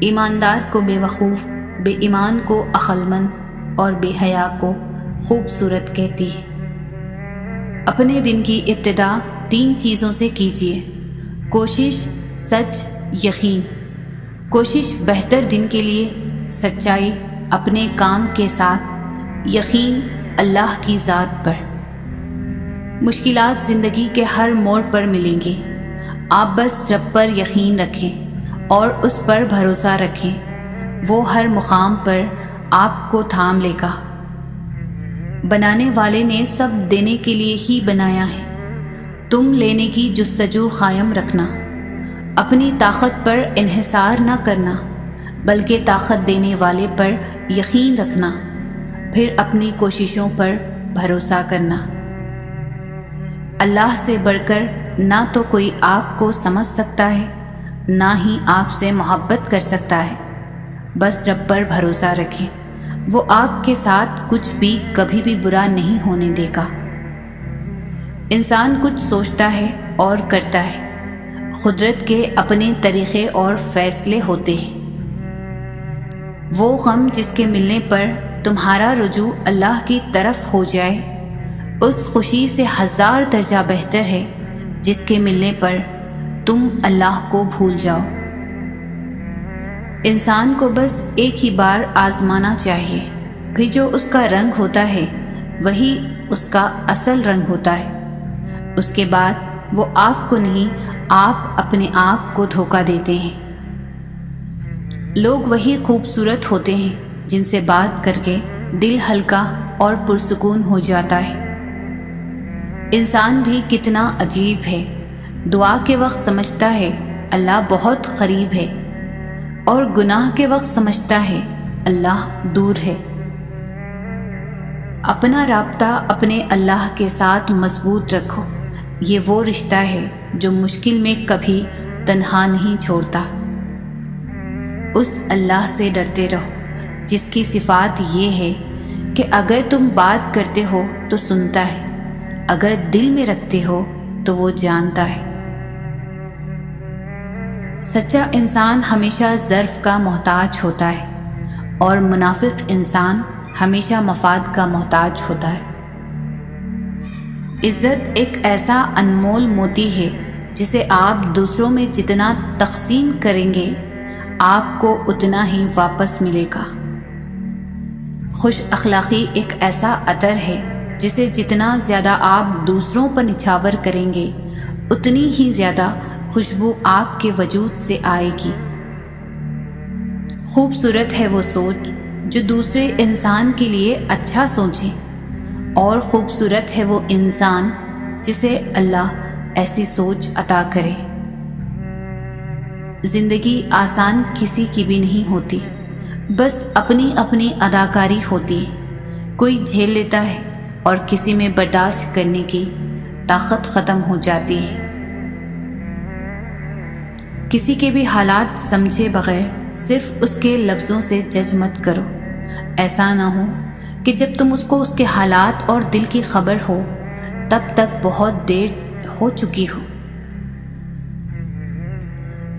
ایماندار کو بے وقوف، بے ایمان کو عقل مند اور بے حیا کو خوبصورت کہتی ہے۔ اپنے دن کی ابتدا 3 چیزوں سے کیجیے: کوشش، سچ، یقین۔ کوشش بہتر دن کے لیے، سچائی اپنے کام کے ساتھ، یقین اللہ کی ذات پر۔ مشکلات زندگی کے ہر موڑ پر ملیں گی، آپ بس رب پر یقین رکھیں اور اس پر بھروسہ رکھیں، وہ ہر مقام پر آپ کو تھام لے گا۔ بنانے والے نے سب دینے کے لیے ہی بنایا ہے، تم لینے کی جستجو قائم رکھنا، اپنی طاقت پر انحصار نہ کرنا بلکہ طاقت دینے والے پر یقین رکھنا، پھر اپنی کوششوں پر بھروسہ کرنا۔ اللہ سے بڑھ کر نہ تو کوئی آپ کو سمجھ سکتا ہے، نہ ہی آپ سے محبت کر سکتا ہے۔ بس رب پر بھروسہ رکھیں، وہ آپ کے ساتھ کچھ بھی کبھی بھی برا نہیں ہونے دے گا۔ انسان کچھ سوچتا ہے اور کرتا ہے، قدرت کے اپنے طریقے اور فیصلے ہوتے ہیں۔ وہ غم جس کے ملنے پر تمہارا رجوع اللہ کی طرف ہو جائے، اس خوشی سے 1000 درجہ بہتر ہے جس کے ملنے پر تم اللہ کو بھول جاؤ۔ انسان کو بس ایک ہی بار آزمانا چاہیے، پھر جو اس کا رنگ ہوتا ہے وہی اس کا اصل رنگ ہوتا ہے۔ اس کے بعد وہ آپ کو نہیں، آپ اپنے آپ کو دھوکہ دیتے ہیں۔ لوگ وہی خوبصورت ہوتے ہیں جن سے بات کر کے دل ہلکا اور پرسکون ہو جاتا ہے۔ انسان بھی کتنا عجیب ہے، دعا کے وقت سمجھتا ہے اللہ بہت قریب ہے، اور گناہ کے وقت سمجھتا ہے اللہ دور ہے۔ اپنا رابطہ اپنے اللہ کے ساتھ مضبوط رکھو، یہ وہ رشتہ ہے جو مشکل میں کبھی تنہا نہیں چھوڑتا۔ اس اللہ سے ڈرتے رہو جس کی صفات یہ ہے کہ اگر تم بات کرتے ہو تو سنتا ہے، اگر دل میں رکھتے ہو تو وہ جانتا ہے۔ سچا انسان ہمیشہ ظرف کا محتاج ہوتا ہے، اور منافق انسان ہمیشہ مفاد کا محتاج ہوتا ہے۔ عزت ایک ایسا انمول موتی ہے جسے آپ دوسروں میں جتنا تقسیم کریں گے آپ کو اتنا ہی واپس ملے گا۔ خوش اخلاقی ایک ایسا عطر ہے جسے جتنا زیادہ آپ دوسروں پر نچھاور کریں گے اتنی ہی زیادہ خوشبو آپ کے وجود سے آئے گی۔ خوبصورت ہے وہ سوچ جو دوسرے انسان کے لیے اچھا سوچے، اور خوبصورت ہے وہ انسان جسے اللہ ایسی سوچ عطا کرے۔ زندگی آسان کسی کی بھی نہیں ہوتی، بس اپنی اپنی اداکاری ہوتی ہے۔ کوئی جھیل لیتا ہے اور کسی میں برداشت کرنے کی طاقت ختم ہو جاتی ہے۔ کسی کے بھی حالات سمجھے بغیر صرف اس کے لفظوں سے جج مت کرو۔ ایسا نہ ہو کہ جب تم اس کو اس کے حالات اور دل کی خبر ہو تب تک بہت دیر ہو چکی ہو۔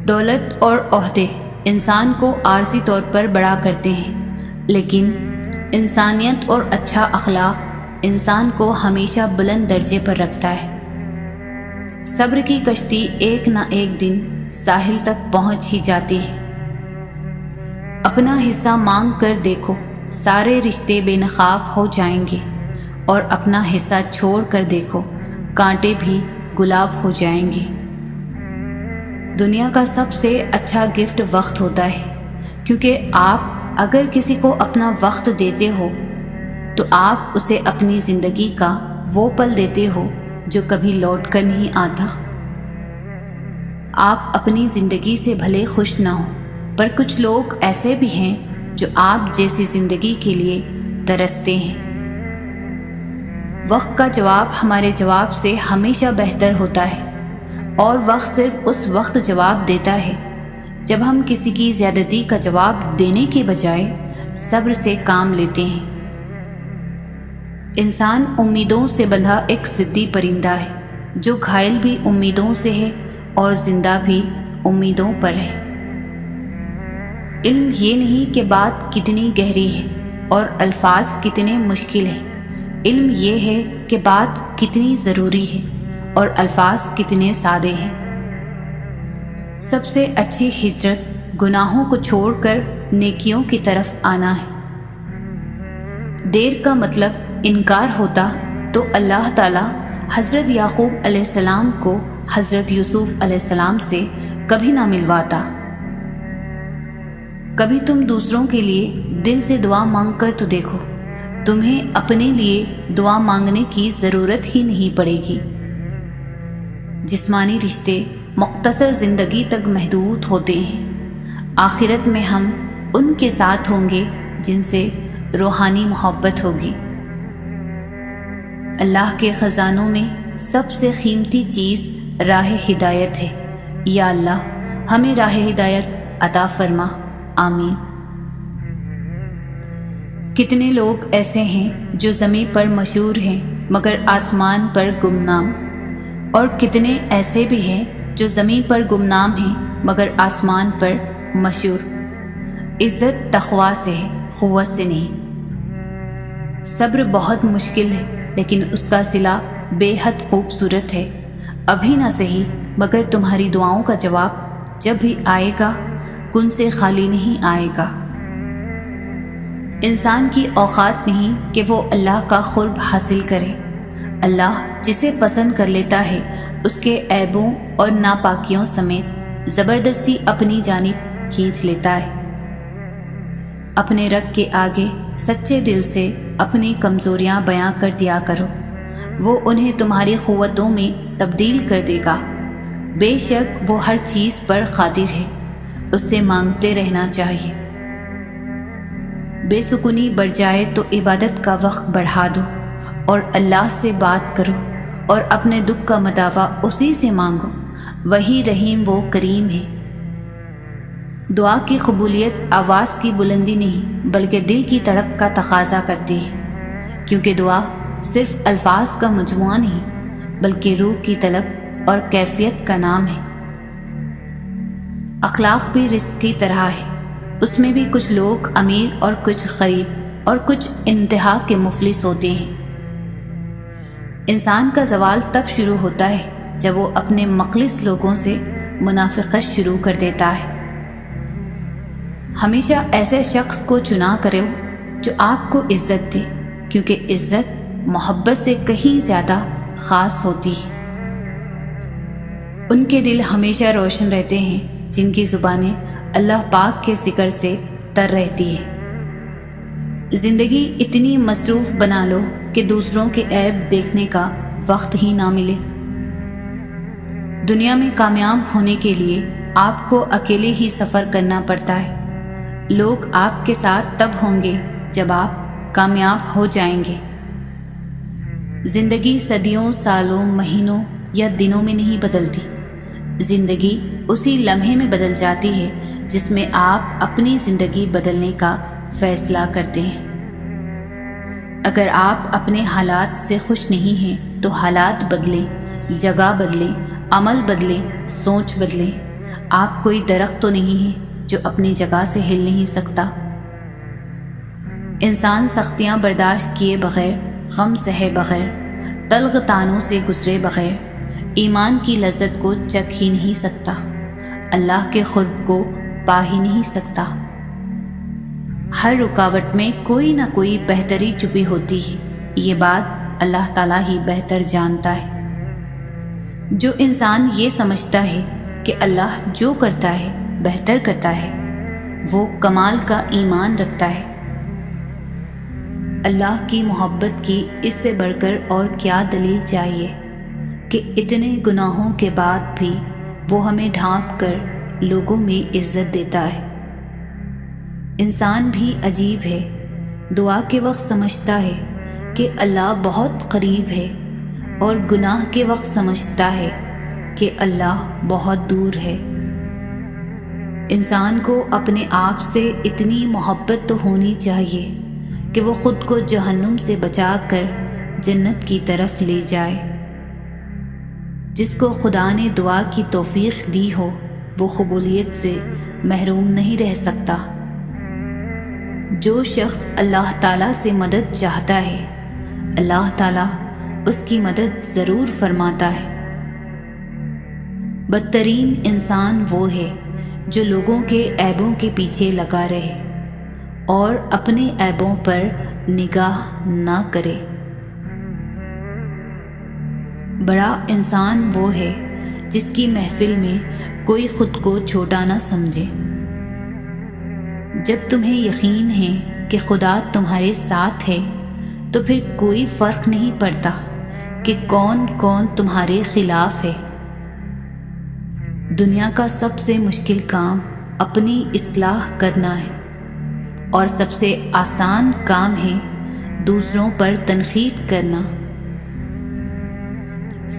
دولت اور عہدے انسان کو عارضی طور پر بڑا کرتے ہیں، لیکن انسانیت اور اچھا اخلاق انسان کو ہمیشہ بلند درجے پر رکھتا ہے۔ صبر کی کشتی ایک نہ ایک دن ساحل تک پہنچ ہی جاتی ہے۔ اپنا حصہ مانگ کر دیکھو، سارے رشتے بے نقاب ہو جائیں گے، اور اپنا حصہ چھوڑ کر دیکھو، کانٹے بھی گلاب ہو جائیں گے۔ دنیا کا سب سے اچھا گفٹ وقت ہوتا ہے، کیونکہ آپ اگر کسی کو اپنا وقت دیتے ہو تو آپ اسے اپنی زندگی کا وہ پل دیتے ہو جو کبھی لوٹ کر نہیں آتا۔ آپ اپنی زندگی سے بھلے خوش نہ ہو، پر کچھ لوگ ایسے بھی ہیں جو آپ جیسی زندگی کے لیے ترستے ہیں۔ وقت کا جواب ہمارے جواب سے ہمیشہ بہتر ہوتا ہے، اور وقت صرف اس وقت جواب دیتا ہے جب ہم کسی کی زیادتی کا جواب دینے کے بجائے صبر سے کام لیتے ہیں۔ انسان امیدوں سے بندھا ایک ضدی پرندہ ہے جو گھائل بھی امیدوں سے ہے اور زندہ بھی امیدوں پر ہے۔ علم یہ نہیں کہ بات کتنی گہری ہے اور الفاظ کتنے مشکل ہیں، علم یہ ہے کہ بات کتنی ضروری ہے اور الفاظ کتنے سادے ہیں۔ سب سے اچھی ہجرت گناہوں کو چھوڑ کر نیکیوں کی طرف آنا ہے۔ دیر کا مطلب انکار ہوتا تو اللہ تعالیٰ حضرت یعقوب علیہ السلام کو حضرت یوسف علیہ السلام سے کبھی نہ ملواتا۔ کبھی تم دوسروں کے لیے دل سے دعا مانگ کر تو دیکھو، تمہیں اپنے لیے دعا مانگنے کی ضرورت ہی نہیں پڑے گی۔ جسمانی رشتے مختصر زندگی تک محدود ہوتے ہیں، آخرت میں ہم ان کے ساتھ ہوں گے جن سے روحانی محبت ہوگی۔ اللہ کے خزانوں میں سب سے قیمتی چیز راہ ہدایت ہے۔ یا اللہ ہمیں راہ ہدایت عطا فرما، آمین۔ کتنے لوگ ایسے ہیں جو زمین پر مشہور ہیں مگر آسمان پر گمنام، اور کتنے ایسے بھی ہیں جو زمین پر گمنام ہیں مگر آسمان پر مشہور۔ عزت تقویٰ سے ہے، قوت سے نہیں۔ صبر بہت مشکل ہے لیکن اس کا صلہ بے حد خوبصورت ہے۔ ابھی نہ صحیح مگر تمہاری دعاؤں کا جواب جب بھی آئے گا کن سے خالی نہیں آئے گا۔ انسان کی اوقات نہیں کہ وہ اللہ کا قرب حاصل کرے۔ اللہ جسے پسند کر لیتا ہے اس کے عیبوں اور ناپاکیوں سمیت زبردستی اپنی جانب کھینچ لیتا ہے۔ اپنے رب کے آگے سچے دل سے اپنی کمزوریاں بیان کر دیا کرو، وہ انہیں تمہاری قوتوں میں تبدیل کر دے گا۔ بے شک وہ ہر چیز پر قادر ہے، اس سے مانگتے رہنا چاہیے۔ بے سکونی بڑھ جائے تو عبادت کا وقت بڑھا دو اور اللہ سے بات کرو اور اپنے دکھ کا مداوع اسی سے مانگو، وہی رحیم و کریم ہے۔ دعا کی قبولیت آواز کی بلندی نہیں بلکہ دل کی تڑپ کا تقاضا کرتی ہے، کیونکہ دعا صرف الفاظ کا مجموعہ نہیں بلکہ روح کی طلب اور کیفیت کا نام ہے۔ اخلاق بھی رزق کی طرح ہے، اس میں بھی کچھ لوگ امیر اور کچھ غریب اور کچھ انتہا کے مفلس ہوتے ہیں۔ انسان کا زوال تب شروع ہوتا ہے جب وہ اپنے مخلص لوگوں سے منافقت شروع کر دیتا ہے۔ ہمیشہ ایسے شخص کو چنا کرو جو آپ کو عزت دے، کیونکہ عزت محبت سے کہیں زیادہ خاص ہوتی ہے۔ ان کے دل ہمیشہ روشن رہتے ہیں جن کی زبانیں اللہ پاک کے ذکر سے تر رہتی ہے۔ زندگی اتنی مصروف بنا لو کہ دوسروں کے عیب دیکھنے کا وقت ہی نہ ملے۔ دنیا میں کامیاب ہونے کے لیے آپ کو اکیلے ہی سفر کرنا پڑتا ہے۔ لوگ آپ کے ساتھ تب ہوں گے جب آپ کامیاب ہو جائیں گے۔ زندگی صدیوں، سالوں، مہینوں یا دنوں میں نہیں بدلتی، زندگی اسی لمحے میں بدل جاتی ہے جس میں آپ اپنی زندگی بدلنے کا فیصلہ کرتے ہیں۔ اگر آپ اپنے حالات سے خوش نہیں ہیں تو حالات بدلیں، جگہ بدلیں، عمل بدلیں، سوچ بدلیں۔ آپ کوئی درخت تو نہیں ہے جو اپنی جگہ سے ہل نہیں سکتا۔ انسان سختیاں برداشت کیے بغیر، غم سہے بغیر، تلخ طعنوں سے گزرے بغیر ایمان کی لذت کو چکھ ہی نہیں سکتا، اللہ کے قرب کو پا ہی نہیں سکتا۔ ہر رکاوٹ میں کوئی نہ کوئی بہتری چھپی ہوتی ہے، یہ بات اللہ تعالیٰ ہی بہتر جانتا ہے۔ جو انسان یہ سمجھتا ہے کہ اللہ جو کرتا ہے بہتر کرتا ہے، وہ کمال کا ایمان رکھتا ہے۔ اللہ کی محبت کی اس سے بڑھ کر اور کیا دلیل چاہیے کہ اتنے گناہوں کے بعد بھی وہ ہمیں ڈھانپ کر لوگوں میں عزت دیتا ہے۔ انسان بھی عجیب ہے، دعا کے وقت سمجھتا ہے کہ اللہ بہت قریب ہے اور گناہ کے وقت سمجھتا ہے کہ اللہ بہت دور ہے۔ انسان کو اپنے آپ سے اتنی محبت تو ہونی چاہیے کہ وہ خود کو جہنم سے بچا کر جنت کی طرف لے جائے۔ جس کو خدا نے دعا کی توفیق دی ہو وہ قبولیت سے محروم نہیں رہ سکتا۔ جو شخص اللہ تعالیٰ سے مدد چاہتا ہے اللہ تعالیٰ اس کی مدد ضرور فرماتا ہے۔ بدترین انسان وہ ہے جو لوگوں کے عیبوں کے پیچھے لگا رہے اور اپنے عیبوں پر نگاہ نہ کرے۔ بڑا انسان وہ ہے جس کی محفل میں کوئی خود کو چھوٹا نہ سمجھے۔ جب تمہیں یقین ہے کہ خدا تمہارے ساتھ ہے تو پھر کوئی فرق نہیں پڑتا کہ کون کون تمہارے خلاف ہے۔ دنیا کا سب سے مشکل کام اپنی اصلاح کرنا ہے اور سب سے آسان کام ہے دوسروں پر تنقید کرنا۔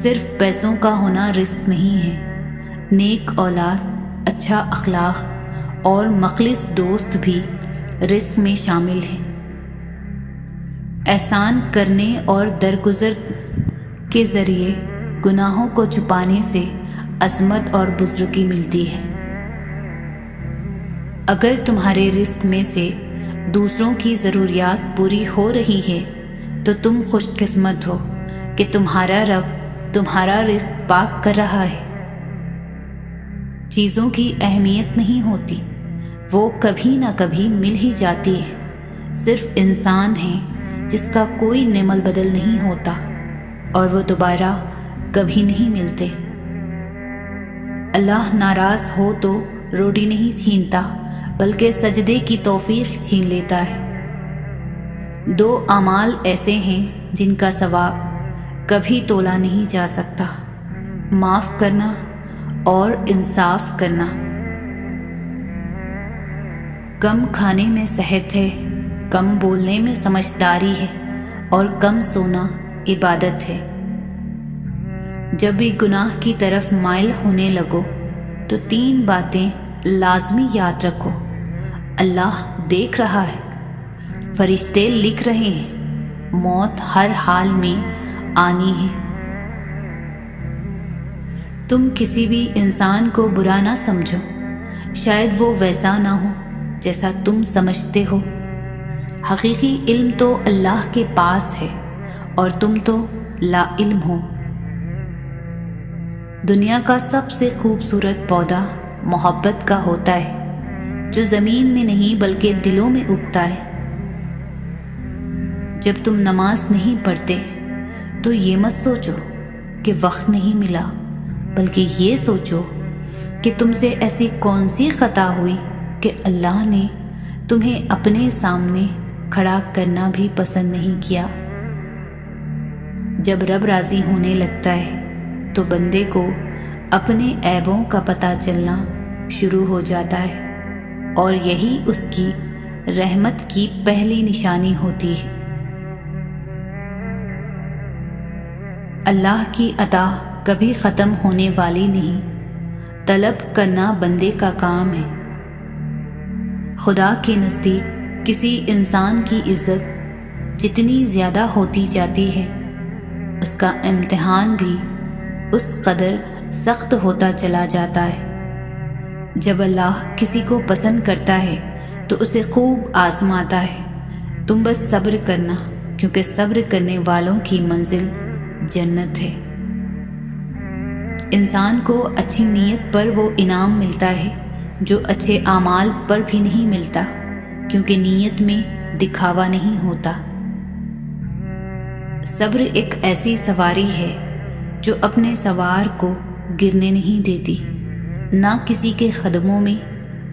صرف پیسوں کا ہونا رزق نہیں ہے، نیک اولاد، اچھا اخلاق اور مخلص دوست بھی رزق میں شامل ہیں۔ احسان کرنے اور درگزر کے ذریعے گناہوں کو چھپانے سے عظمت اور بزرگی ملتی ہے۔ اگر تمہارے رزق میں سے دوسروں کی ضروریات پوری ہو رہی ہے تو تم خوش قسمت ہو کہ تمہارا رب تمہارا رزق پاک کر رہا ہے۔ چیزوں کی اہمیت نہیں ہوتی، وہ کبھی نہ کبھی مل ہی جاتی ہے۔ صرف انسان ہے جس کا کوئی نعمل بدل نہیں ہوتا اور وہ دوبارہ کبھی نہیں ملتے۔ اللہ ناراض ہو تو روٹی نہیں چھینتا بلکہ سجدے کی توفیق چھین لیتا ہے۔ دو اعمال ایسے ہیں جن کا ثواب کبھی تولا نہیں جا سکتا، معاف کرنا اور انصاف کرنا۔ کم کھانے میں صحت ہے، کم بولنے میں سمجھداری ہے اور کم سونا عبادت ہے۔ جب بھی گناہ کی طرف مائل ہونے لگو تو 3 باتیں لازمی یاد رکھو۔ اللہ دیکھ رہا ہے، فرشتے لکھ رہے ہیں، موت ہر حال میں آنی ہے۔ تم کسی بھی انسان کو برا نہ سمجھو، شاید وہ ویسا نہ ہو جیسا تم سمجھتے ہو۔ حقیقی علم تو اللہ کے پاس ہے اور تم تو لا علم ہو۔ دنیا کا سب سے خوبصورت پودا محبت کا ہوتا ہے، جو زمین میں نہیں بلکہ دلوں میں اگتا ہے۔ جب تم نماز نہیں پڑھتے تو یہ مت سوچو کہ وقت نہیں ملا، بلکہ یہ سوچو کہ تم سے ایسی کون سی خطا ہوئی کہ اللہ نے تمہیں اپنے سامنے کھڑا کرنا بھی پسند نہیں کیا۔ جب رب راضی ہونے لگتا ہے تو بندے کو اپنے عیبوں کا پتہ چلنا شروع ہو جاتا ہے اور یہی اس کی رحمت کی پہلی نشانی ہوتی ہے۔ اللہ کی عطا کبھی ختم ہونے والی نہیں، طلب کرنا بندے کا کام ہے۔ خدا کے نزدیک کسی انسان کی عزت جتنی زیادہ ہوتی جاتی ہے، اس کا امتحان بھی اس قدر سخت ہوتا چلا جاتا ہے۔ جب اللہ کسی کو پسند کرتا ہے تو اسے خوب آزماتا ہے۔ تم بس صبر کرنا، کیونکہ صبر کرنے والوں کی منزل جنت ہے۔ انسان کو اچھی نیت پر وہ انعام ملتا ہے جو اچھے اعمال پر بھی نہیں ملتا، کیونکہ نیت میں دکھاوا نہیں ہوتا۔ صبر ایک ایسی سواری ہے جو اپنے سوار کو گرنے نہیں دیتی، نہ کسی کے قدموں میں،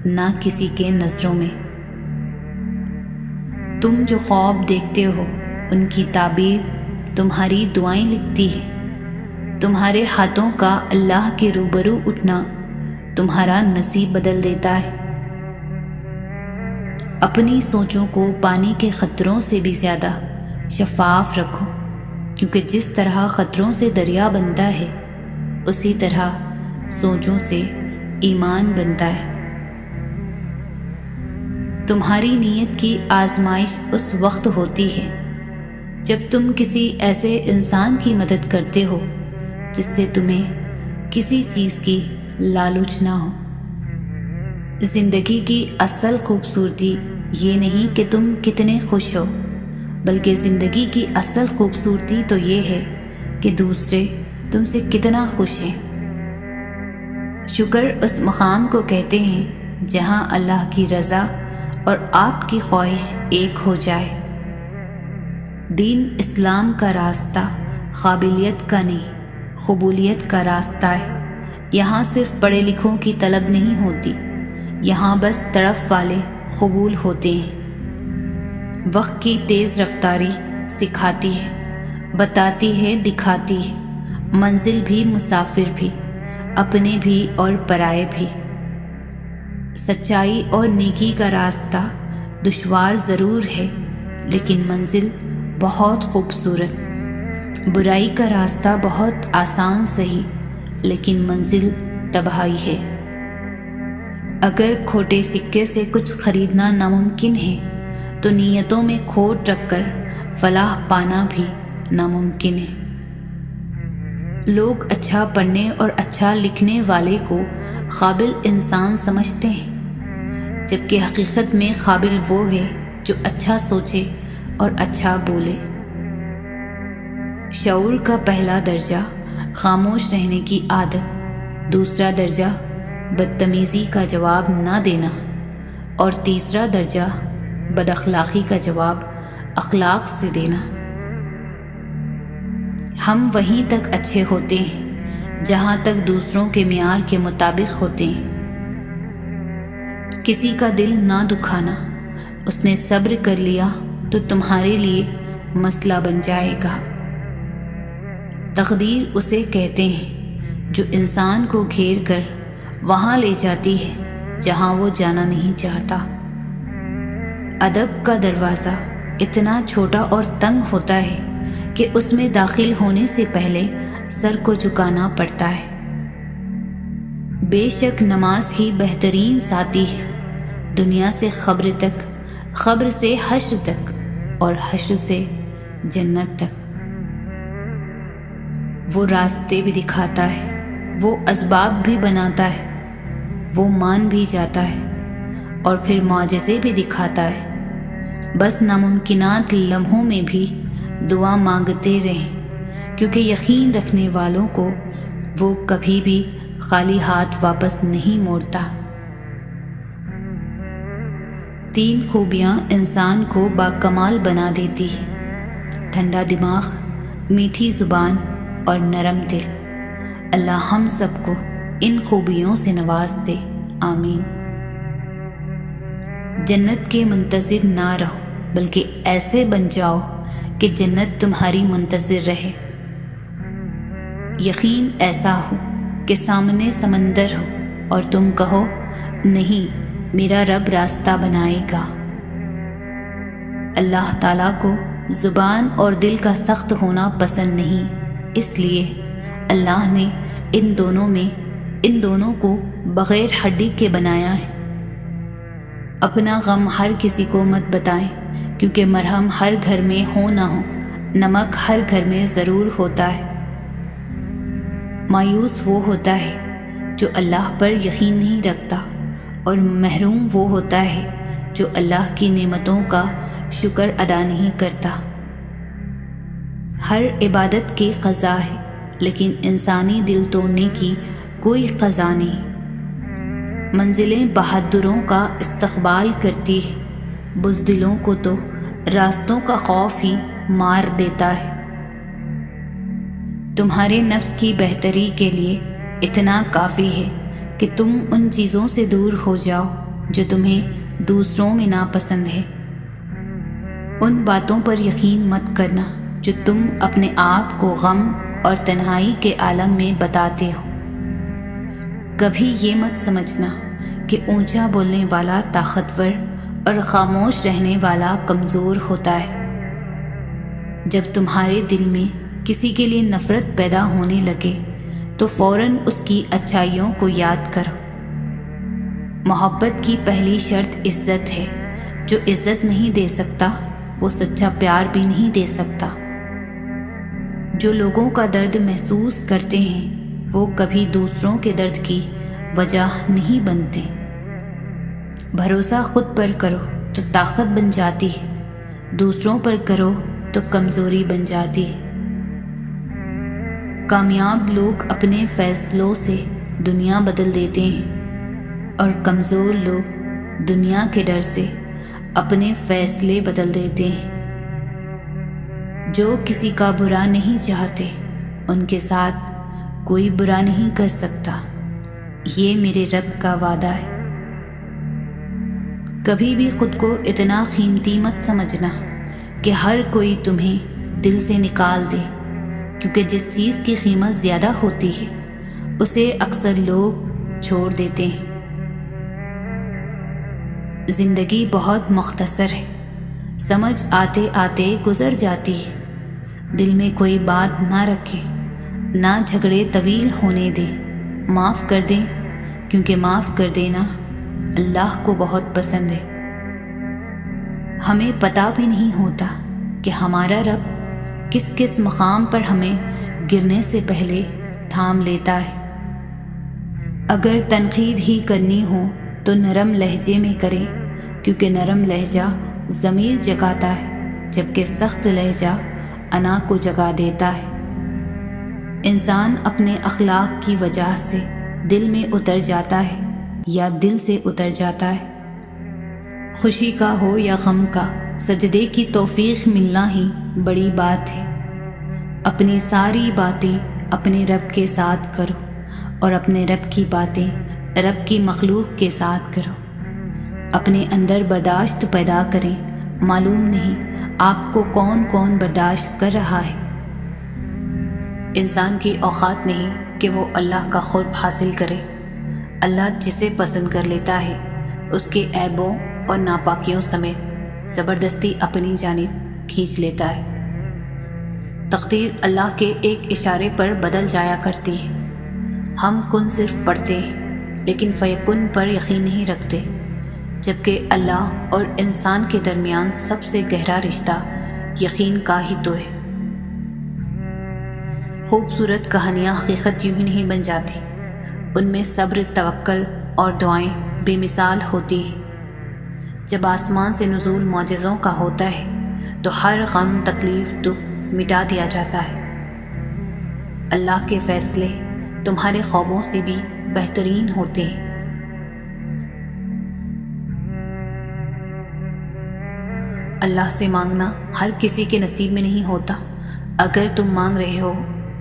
نہ کسی کے نظروں میں۔ تم جو خواب دیکھتے ہو ان کی تعبیر تمہاری دعائیں لکھتی ہے۔ تمہارے ہاتھوں کا اللہ کے روبرو اٹھنا تمہارا نصیب بدل دیتا ہے۔ اپنی سوچوں کو پانی کے خطروں سے بھی زیادہ شفاف رکھو، کیونکہ جس طرح خطروں سے دریا بنتا ہے اسی طرح سوچوں سے ایمان بنتا ہے۔ تمہاری نیت کی آزمائش اس وقت ہوتی ہے جب تم کسی ایسے انسان کی مدد کرتے ہو جس سے تمہیں کسی چیز کی لالچ نہ ہو۔ زندگی کی اصل خوبصورتی یہ نہیں کہ تم کتنے خوش ہو، بلکہ زندگی کی اصل خوبصورتی تو یہ ہے کہ دوسرے تم سے کتنا خوش ہیں۔ شکر اس مقام کو کہتے ہیں جہاں اللہ کی رضا اور آپ کی خواہش ایک ہو جائے۔ دین اسلام کا راستہ قابلیت کا نہیں، قبولیت کا راستہ ہے۔ یہاں صرف پڑھے لکھوں کی طلب نہیں ہوتی، یہاں بس تڑپ والے قبول ہوتے ہیں۔ وقت کی تیز رفتاری سکھاتی ہے، بتاتی ہے، دکھاتی ہے، منزل بھی مسافر بھی، اپنے بھی اور پرائے بھی۔ سچائی اور نیکی کا راستہ دشوار ضرور ہے، لیکن منزل بہت خوبصورت برائی کا راستہ بہت آسان سہی، لیکن منزل تباہی ہے۔ اگر کھوٹے سکے سے کچھ خریدنا ناممکن ہے تو نیتوں میں کھوٹ رکھ کر فلاح پانا بھی ناممکن ہے۔ لوگ اچھا پڑھنے اور اچھا لکھنے والے کو قابل انسان سمجھتے ہیں، جبکہ حقیقت میں قابل وہ ہے جو اچھا سوچے اور اچھا بولے۔ شعور کا پہلا درجہ خاموش رہنے کی عادت، دوسرا درجہ بدتمیزی کا جواب نہ دینا، اور تیسرا درجہ بد اخلاقی کا جواب اخلاق سے دینا۔ ہم وہیں تک اچھے ہوتے ہیں جہاں تک دوسروں کے معیار کے مطابق ہوتے ہیں۔ کسی کا دل نہ دکھانا، اس نے صبر کر لیا تو تمہارے لیے مسئلہ بن جائے گا۔ تقدیر اسے کہتے ہیں جو انسان کو گھیر کر وہاں لے جاتی ہے جہاں وہ جانا نہیں چاہتا۔ ادب کا دروازہ اتنا چھوٹا اور تنگ ہوتا ہے کہ اس میں داخل ہونے سے پہلے سر کو جھکانا پڑتا ہے۔ بے شک نماز ہی بہترین ساتھی ہے، دنیا سے قبر تک، قبر سے حشر تک، اور حشر سے جنت تک۔ وہ راستے بھی دکھاتا ہے، وہ اسباب بھی بناتا ہے، وہ مان بھی جاتا ہے اور پھر معجزے بھی دکھاتا ہے۔ بس ناممکنات لمحوں میں بھی دعا مانگتے رہیں، کیونکہ یقین رکھنے والوں کو وہ کبھی بھی خالی ہاتھ واپس نہیں موڑتا۔ 3 خوبیاں انسان کو باکمال بنا دیتی ہے: ٹھنڈا دماغ، میٹھی زبان اور نرم دل۔ اللہ ہم سب کو ان خوبیوں سے نواز دے، آمین۔ جنت کے منتظر نہ رہو، بلکہ ایسے بن جاؤ کہ جنت تمہاری منتظر رہے۔ یقین ایسا ہو کہ سامنے سمندر ہو اور تم کہو نہیں، میرا رب راستہ بنائے گا۔ اللہ تعالیٰ کو زبان اور دل کا سخت ہونا پسند نہیں، اس لیے اللہ نے ان دونوں کو بغیر ہڈی کے بنایا ہے۔ اپنا غم ہر کسی کو مت بتائیں، کیونکہ مرہم ہر گھر میں ہو نہ ہو، نمک ہر گھر میں ضرور ہوتا ہے۔ مایوس وہ ہوتا ہے جو اللہ پر یقین نہیں رکھتا، اور محروم وہ ہوتا ہے جو اللہ کی نعمتوں کا شکر ادا نہیں کرتا۔ ہر عبادت کی قضا ہے، لیکن انسانی دل توڑنے کی کوئی قضا نہیں۔ منزلیں بہادروں کا استقبال کرتی ہے، بزدلوں کو تو راستوں کا خوف ہی مار دیتا ہے۔ تمہارے نفس کی بہتری کے لیے اتنا کافی ہے کہ تم ان چیزوں سے دور ہو جاؤ جو تمہیں دوسروں میں ناپسند ہے۔ ان باتوں پر یقین مت کرنا جو تم اپنے آپ کو غم اور تنہائی کے عالم میں بتاتے ہو۔ کبھی یہ مت سمجھنا کہ اونچا بولنے والا طاقتور اور خاموش رہنے والا کمزور ہوتا ہے۔ جب تمہارے دل میں کسی کے لیے نفرت پیدا ہونے لگے تو فوراً اس کی اچھائیوں کو یاد کرو۔ محبت کی پہلی شرط عزت ہے۔ جو عزت نہیں دے سکتا وہ سچا پیار بھی نہیں دے سکتا۔ جو لوگوں کا درد محسوس کرتے ہیں وہ کبھی دوسروں کے درد کی وجہ نہیں بنتے۔ بھروسہ خود پر کرو تو طاقت بن جاتی ہے، دوسروں پر کرو تو کمزوری بن جاتی ہے۔ کامیاب لوگ اپنے فیصلوں سے دنیا بدل دیتے ہیں، اور کمزور لوگ دنیا کے ڈر سے اپنے فیصلے بدل دیتے ہیں۔ جو کسی کا برا نہیں چاہتے ان کے ساتھ کوئی برا نہیں کر سکتا، یہ میرے رب کا وعدہ ہے۔ کبھی بھی خود کو اتنا قیمتی مت سمجھنا کہ ہر کوئی تمہیں دل سے نکال دے، کیونکہ جس چیز کی قیمت زیادہ ہوتی ہے اسے اکثر لوگ چھوڑ دیتے ہیں۔ زندگی بہت مختصر ہے، سمجھ آتے آتے گزر جاتی ہے۔ دل میں کوئی بات نہ رکھے، نہ جھگڑے طویل ہونے دے، معاف کر دیں، کیونکہ معاف کر دینا اللہ کو بہت پسند ہے۔ ہمیں پتہ بھی نہیں ہوتا کہ ہمارا رب کس کس مقام پر ہمیں گرنے سے پہلے تھام لیتا ہے۔ اگر تنقید ہی کرنی ہو تو نرم لہجے میں کریں، کیونکہ نرم لہجہ ضمیر جگاتا ہے، جبکہ سخت لہجہ انا کو جگا دیتا ہے۔ انسان اپنے اخلاق کی وجہ سے دل میں اتر جاتا ہے یا دل سے اتر جاتا ہے۔ خوشی کا ہو یا غم کا، سجدے کی توفیق ملنا ہی بڑی بات ہے۔ اپنی ساری باتیں اپنے رب کے ساتھ کرو اور اپنے رب کی باتیں رب کی مخلوق کے ساتھ کرو۔ اپنے اندر برداشت پیدا کریں، معلوم نہیں آپ کو کون کون برداشت کر رہا ہے۔ انسان کی اوقات نہیں کہ وہ اللہ کا قرب حاصل کرے۔ اللہ جسے پسند کر لیتا ہے اس کے عیبوں اور ناپاکیوں سمیت زبردستی اپنی جانب کھینچ لیتا ہے۔ تقدیر اللہ کے ایک اشارے پر بدل جایا کرتی ہے۔ ہم کن صرف پڑھتے ہیں لیکن فیکن پر یقین نہیں رکھتے، جبکہ اللہ اور انسان کے درمیان سب سے گہرا رشتہ یقین کا ہی تو ہے۔ خوبصورت کہانیاں حقیقت یوں ہی نہیں بن جاتی، ان میں صبر، توکل اور دعائیں بے مثال ہوتی ہیں۔ جب آسمان سے نزول معجزوں کا ہوتا ہے تو ہر غم، تکلیف، دکھ مٹا دیا جاتا ہے۔ اللہ کے فیصلے تمہارے خوابوں سے بھی بہترین ہوتے ہیں۔ اللہ سے مانگنا ہر کسی کے نصیب میں نہیں ہوتا۔ اگر تم مانگ رہے ہو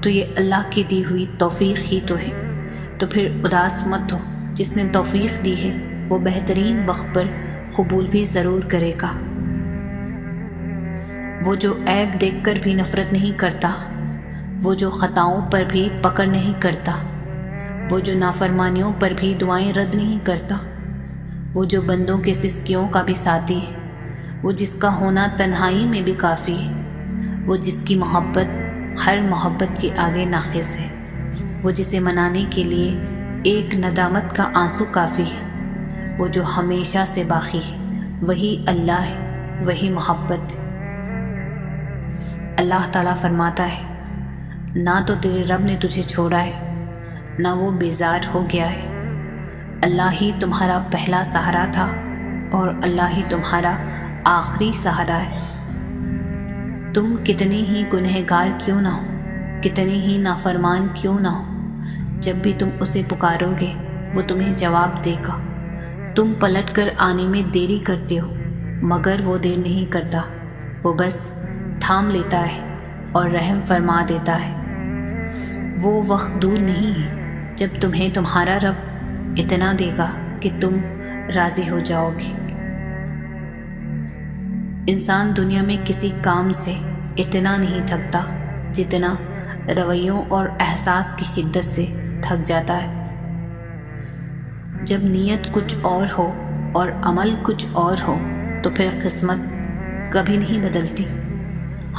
تو یہ اللہ کی دی ہوئی توفیق ہی تو ہے، تو پھر اداس مت ہو۔ جس نے توفیق دی ہے وہ بہترین وقت پر قبول بھی ضرور کرے گا۔ وہ جو عیب دیکھ کر بھی نفرت نہیں کرتا، وہ جو خطاؤں پر بھی پکڑ نہیں کرتا، وہ جو نافرمانیوں پر بھی دعائیں رد نہیں کرتا، وہ جو بندوں کے سسکیوں کا بھی ساتھی ہے، وہ جس کا ہونا تنہائی میں بھی کافی ہے، وہ جس کی محبت ہر محبت کے آگے ناقص ہے، وہ جسے منانے کے لیے ایک ندامت کا آنسو کافی ہے، وہ جو ہمیشہ سے باقی ہے، وہی اللہ ہے، وہی محبت۔ اللہ تعالیٰ فرماتا ہے، نہ تو تیرے رب نے تجھے چھوڑا ہے، نہ وہ بیزار ہو گیا ہے۔ اللہ ہی تمہارا پہلا سہارا تھا اور اللہ ہی تمہارا آخری سہارا ہے۔ تم کتنے ہی گنہگار کیوں نہ ہو، کتنے ہی نافرمان کیوں نہ ہو، جب بھی تم اسے پکارو گے وہ تمہیں جواب دے گا۔ تم پلٹ کر آنے میں دیری کرتے ہو مگر وہ دیر نہیں کرتا، وہ بس تھام لیتا ہے اور رحم فرما دیتا ہے۔ وہ وقت دور نہیں ہے جب تمہیں تمہارا رب اتنا دے گا کہ تم راضی ہو جاؤ گے۔ انسان دنیا میں کسی کام سے اتنا نہیں تھکتا جتنا رویوں اور احساس کی شدت سے تھک جاتا ہے۔ جب نیت کچھ اور ہو اور عمل کچھ اور ہو تو پھر قسمت کبھی نہیں بدلتی۔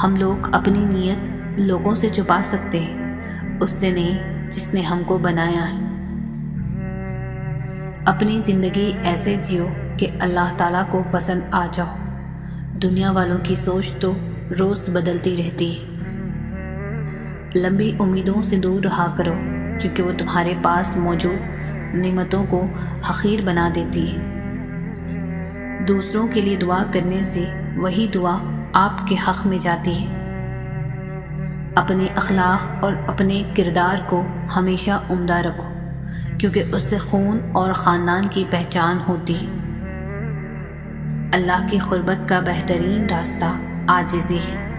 ہم لوگ اپنی نیت لوگوں سے چھپا سکتے ہیں، اس سے نہیں جس نے ہم کو بنایا ہے۔ اپنی زندگی ایسے جیو کہ اللہ تعالیٰ کو پسند آ جاؤ۔ دنیا والوں کی سوچ تو روز بدلتی رہتی ہے۔ لمبی امیدوں سے دور رہا کرو کیونکہ وہ تمہارے پاس موجود نعمتوں کو حقیر بنا دیتی ہے۔ دوسروں کے لیے دعا کرنے سے وہی دعا آپ کے حق میں جاتی ہے۔ اپنے اخلاق اور اپنے کردار کو ہمیشہ عمدہ رکھو کیونکہ اس سے خون اور خاندان کی پہچان ہوتی ہے۔ اللہ کی قربت کا بہترین راستہ عاجزی ہے۔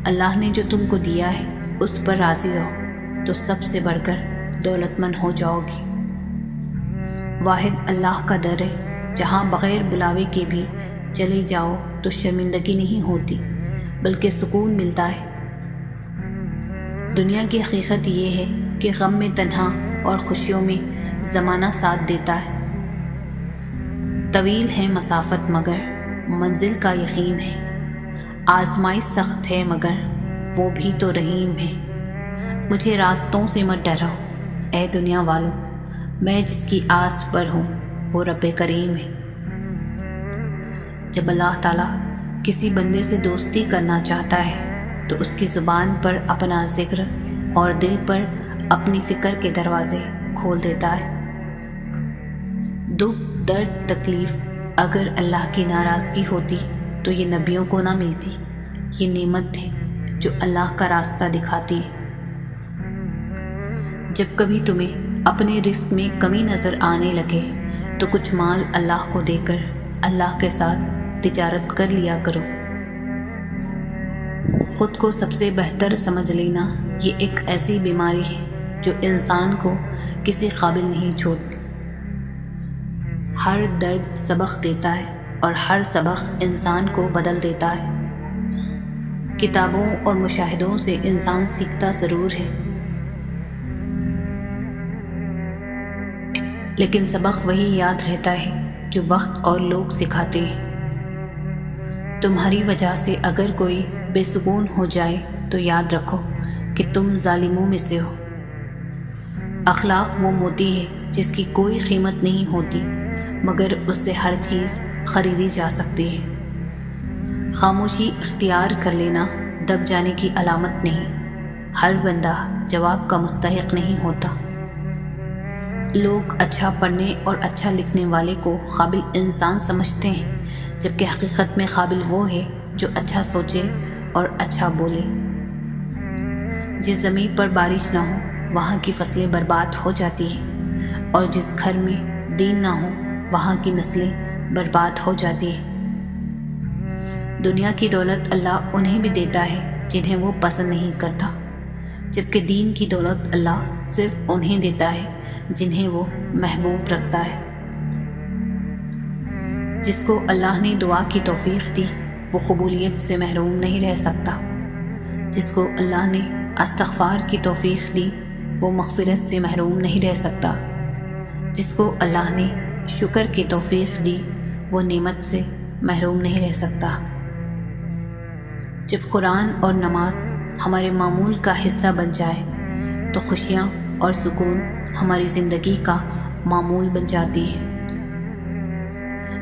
اللہ نے جو تم کو دیا ہے اس پر راضی رہو تو سب سے بڑھ کر دولت مند ہو جاؤ گی۔ واحد اللہ کا در ہے جہاں بغیر بلاوے کے بھی چلے جاؤ تو شرمندگی نہیں ہوتی بلکہ سکون ملتا ہے۔ دنیا کی حقیقت یہ ہے کہ غم میں تنہا اور خوشیوں میں زمانہ ساتھ دیتا ہے۔ طویل ہے مسافت مگر منزل کا یقین ہے۔ آزمائش سخت ہے مگر وہ بھی تو رحیم ہے۔ مجھے راستوں سے مت ڈراؤ اے دنیا والوں، میں جس کی آس پر ہوں وہ رب کریم ہے۔ جب اللہ تعالیٰ کسی بندے سے دوستی کرنا چاہتا ہے تو اس کی زبان پر اپنا ذکر اور دل پر اپنی فکر کے دروازے کھول دیتا ہے۔ دکھ، درد، تکلیف اگر اللہ کی ناراضگی ہوتی تو یہ نبیوں کو نہ ملتی۔ یہ نعمت ہے جو اللہ کا راستہ دکھاتی ہے۔ جب کبھی تمہیں اپنے رزق میں کمی نظر آنے لگے تو کچھ مال اللہ کو دے کر اللہ کے ساتھ تجارت کر لیا کرو۔ خود کو سب سے بہتر سمجھ لینا یہ ایک ایسی بیماری ہے جو انسان کو کسی قابل نہیں چھوڑتی۔ ہر درد سبق دیتا ہے اور ہر سبق انسان کو بدل دیتا ہے۔ کتابوں اور مشاہدوں سے انسان سیکھتا ضرور ہے، لیکن سبق وہی یاد رہتا ہے جو وقت اور لوگ سکھاتے ہیں۔ تمہاری وجہ سے اگر کوئی بے سکون ہو جائے تو یاد رکھو کہ تم ظالموں میں سے ہو۔ اخلاق وہ موتی ہے جس کی کوئی قیمت نہیں ہوتی مگر اس سے ہر چیز خریدی جا سکتی ہے۔ خاموشی اختیار کر لینا دب جانے کی علامت نہیں۔ ہر بندہ جواب کا مستحق نہیں ہوتا۔ لوگ اچھا پڑھنے اور اچھا لکھنے والے کو قابل انسان سمجھتے ہیں، جبکہ حقیقت میں قابل وہ ہے جو اچھا سوچے اور اچھا بولے۔ جس زمین پر بارش نہ ہو وہاں کی فصلیں برباد ہو جاتی ہیں، اور جس گھر میں دین نہ ہو وہاں کی نسلیں برباد ہو جاتی ہیں۔ دنیا کی دولت اللہ انہیں بھی دیتا ہے جنہیں وہ پسند نہیں کرتا، جبکہ دین کی دولت اللہ صرف انہیں دیتا ہے جنہیں وہ محبوب رکھتا ہے۔ جس کو اللہ نے دعا کی توفیق دی وہ قبولیت سے محروم نہیں رہ سکتا۔ جس کو اللہ نے استغفار کی توفیق دی وہ مغفرت سے محروم نہیں رہ سکتا۔ جس کو اللہ نے شکر کی توفیق دی وہ نعمت سے محروم نہیں رہ سکتا۔ جب قرآن اور نماز ہمارے معمول کا حصہ بن جائے تو خوشیاں اور سکون ہماری زندگی کا معمول بن جاتی ہے۔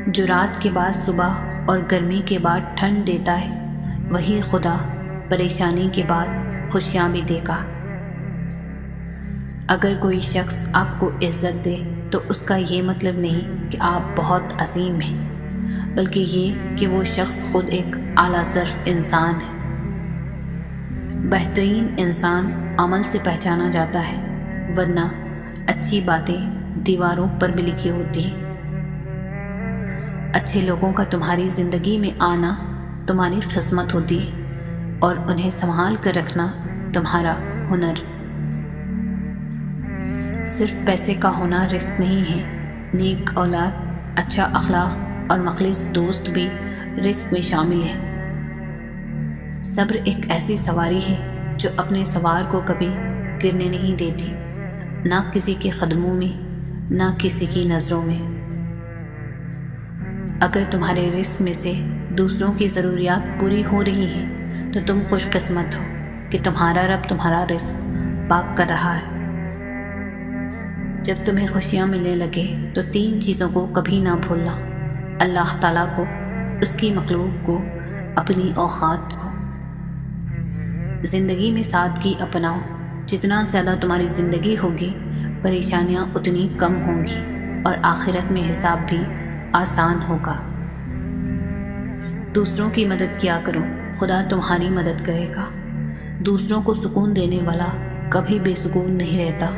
جو رات کے بعد صبح اور گرمی کے بعد ٹھنڈ دیتا ہے وہی خدا پریشانی کے بعد خوشیاں بھی دے گا۔ اگر کوئی شخص آپ کو عزت دے تو اس کا یہ مطلب نہیں کہ آپ بہت عظیم ہیں، بلکہ یہ کہ وہ شخص خود ایک اعلیٰ ظرف انسان ہے۔ بہترین انسان عمل سے پہچانا جاتا ہے، ورنہ اچھی باتیں دیواروں پر بھی لکھی ہوتی ہیں۔ اچھے لوگوں کا تمہاری زندگی میں آنا تمہاری قسمت ہوتی ہے اور انہیں سنبھال کر رکھنا تمہارا ہنر۔ صرف پیسے کا ہونا رزق نہیں ہے، نیک اولاد، اچھا اخلاق اور مخلص دوست بھی رزق میں شامل ہے۔ صبر ایک ایسی سواری ہے جو اپنے سوار کو کبھی گرنے نہیں دیتی، نہ کسی کے قدموں میں نہ کسی کی نظروں میں۔ اگر تمہارے رزق میں سے دوسروں کی ضروریات پوری ہو رہی ہیں تو تم خوش قسمت ہو کہ تمہارا رب تمہارا رزق پاک کر رہا ہے۔ جب تمہیں خوشیاں ملنے لگے تو 3 چیزوں کو کبھی نہ بھولنا: اللہ تعالیٰ کو، اس کی مخلوق کو، اپنی اوقات کو۔ زندگی میں سادگی اپناؤ۔ جتنا زیادہ تمہاری زندگی ہوگی پریشانیاں اتنی کم ہوں گی اور آخرت میں حساب بھی آسان ہوگا۔ دوسروں کی مدد کیا کرو، خدا تمہاری مدد کرے گا۔ دوسروں کو سکون دینے والا کبھی بے سکون نہیں رہتا۔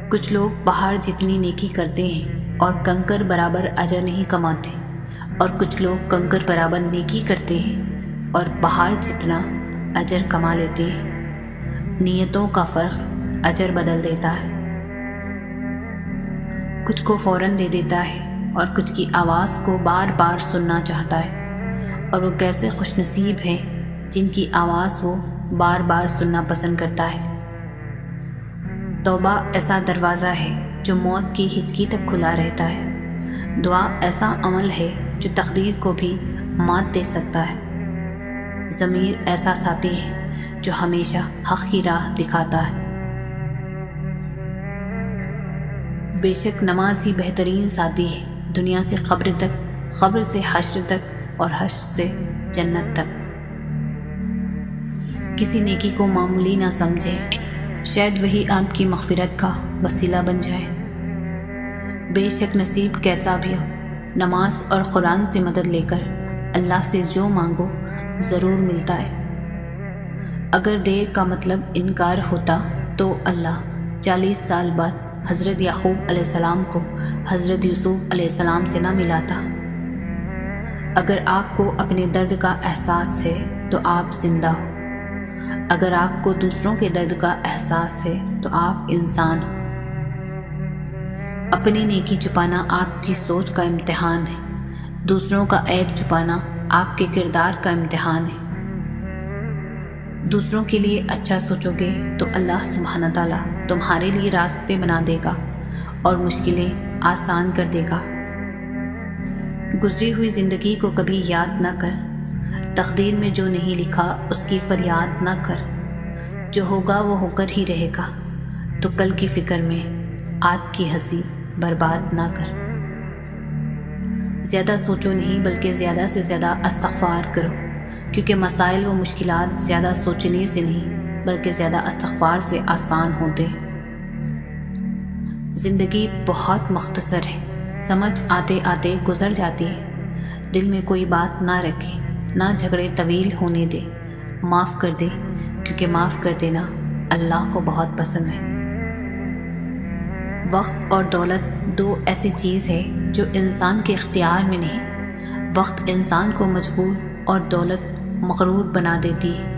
کچھ لوگ پہاڑ جتنی نیکی کرتے ہیں اور کنکر برابر اجر نہیں کماتے، اور کچھ لوگ کنکر برابر نیکی کرتے ہیں اور پہاڑ جتنا اجر کما لیتے ہیں۔ نیتوں کا فرق اجر بدل دیتا ہے۔ کچھ کو فوراً دے دیتا ہے اور کچھ کی آواز کو بار بار سننا چاہتا ہے، اور وہ کیسے خوش نصیب ہیں جن کی آواز وہ بار بار سننا پسند کرتا ہے۔ توبہ ایسا دروازہ ہے جو موت کی ہچکی تک کھلا رہتا ہے۔ دعا ایسا عمل ہے جو تقدیر کو بھی مات دے سکتا ہے۔ ضمیر ایسا ساتھی ہے جو ہمیشہ حق کی راہ دکھاتا ہے۔ بے شک نماز ہی بہترین ساتھی ہے، دنیا سے قبر تک، قبر سے حشر تک اور حشر سے جنت تک۔ کسی نیکی کو معمولی نہ سمجھے، شاید وہی آپ کی مغفرت کا وسیلہ بن جائے۔ بے شک نصیب کیسا بھی ہو، نماز اور قرآن سے مدد لے کر اللہ سے جو مانگو ضرور ملتا ہے۔ اگر دیر کا مطلب انکار ہوتا تو اللہ 40 سال بعد حضرت یعقوب علیہ السلام کو حضرت یوسف علیہ السلام سے نہ ملاتا۔ اگر آپ کو اپنے درد کا احساس ہے تو آپ زندہ ہو، اگر آپ کو دوسروں کے درد کا احساس ہے تو آپ انسان ہو۔ اپنی نیکی چھپانا آپ کی سوچ کا امتحان ہے، دوسروں کا عیب چھپانا آپ کے کردار کا امتحان ہے۔ دوسروں کے لیے اچھا سوچو گے تو اللہ سبحانہ تعالیٰ تمہارے لیے راستے بنا دے گا اور مشکلیں آسان کر دے گا۔ گزری ہوئی زندگی کو کبھی یاد نہ کر، تقدیر میں جو نہیں لکھا اس کی فریاد نہ کر، جو ہوگا وہ ہو کر ہی رہے گا، تو کل کی فکر میں آج کی ہنسی برباد نہ کر۔ زیادہ سوچو نہیں بلکہ زیادہ سے زیادہ استغفار کرو، کیونکہ مسائل و مشکلات زیادہ سوچنے سے نہیں بلکہ زیادہ استغفار سے آسان ہوتے ہیں۔ زندگی بہت مختصر ہے، سمجھ آتے آتے گزر جاتی ہے۔ دل میں کوئی بات نہ رکھے، نہ جھگڑے طویل ہونے دے، معاف کر دے، کیونکہ معاف کر دینا اللہ کو بہت پسند ہے۔ وقت اور دولت دو ایسی چیز ہے جو انسان کے اختیار میں نہیں۔ وقت انسان کو مجبور اور دولت مغرور بنا دیتی ہے۔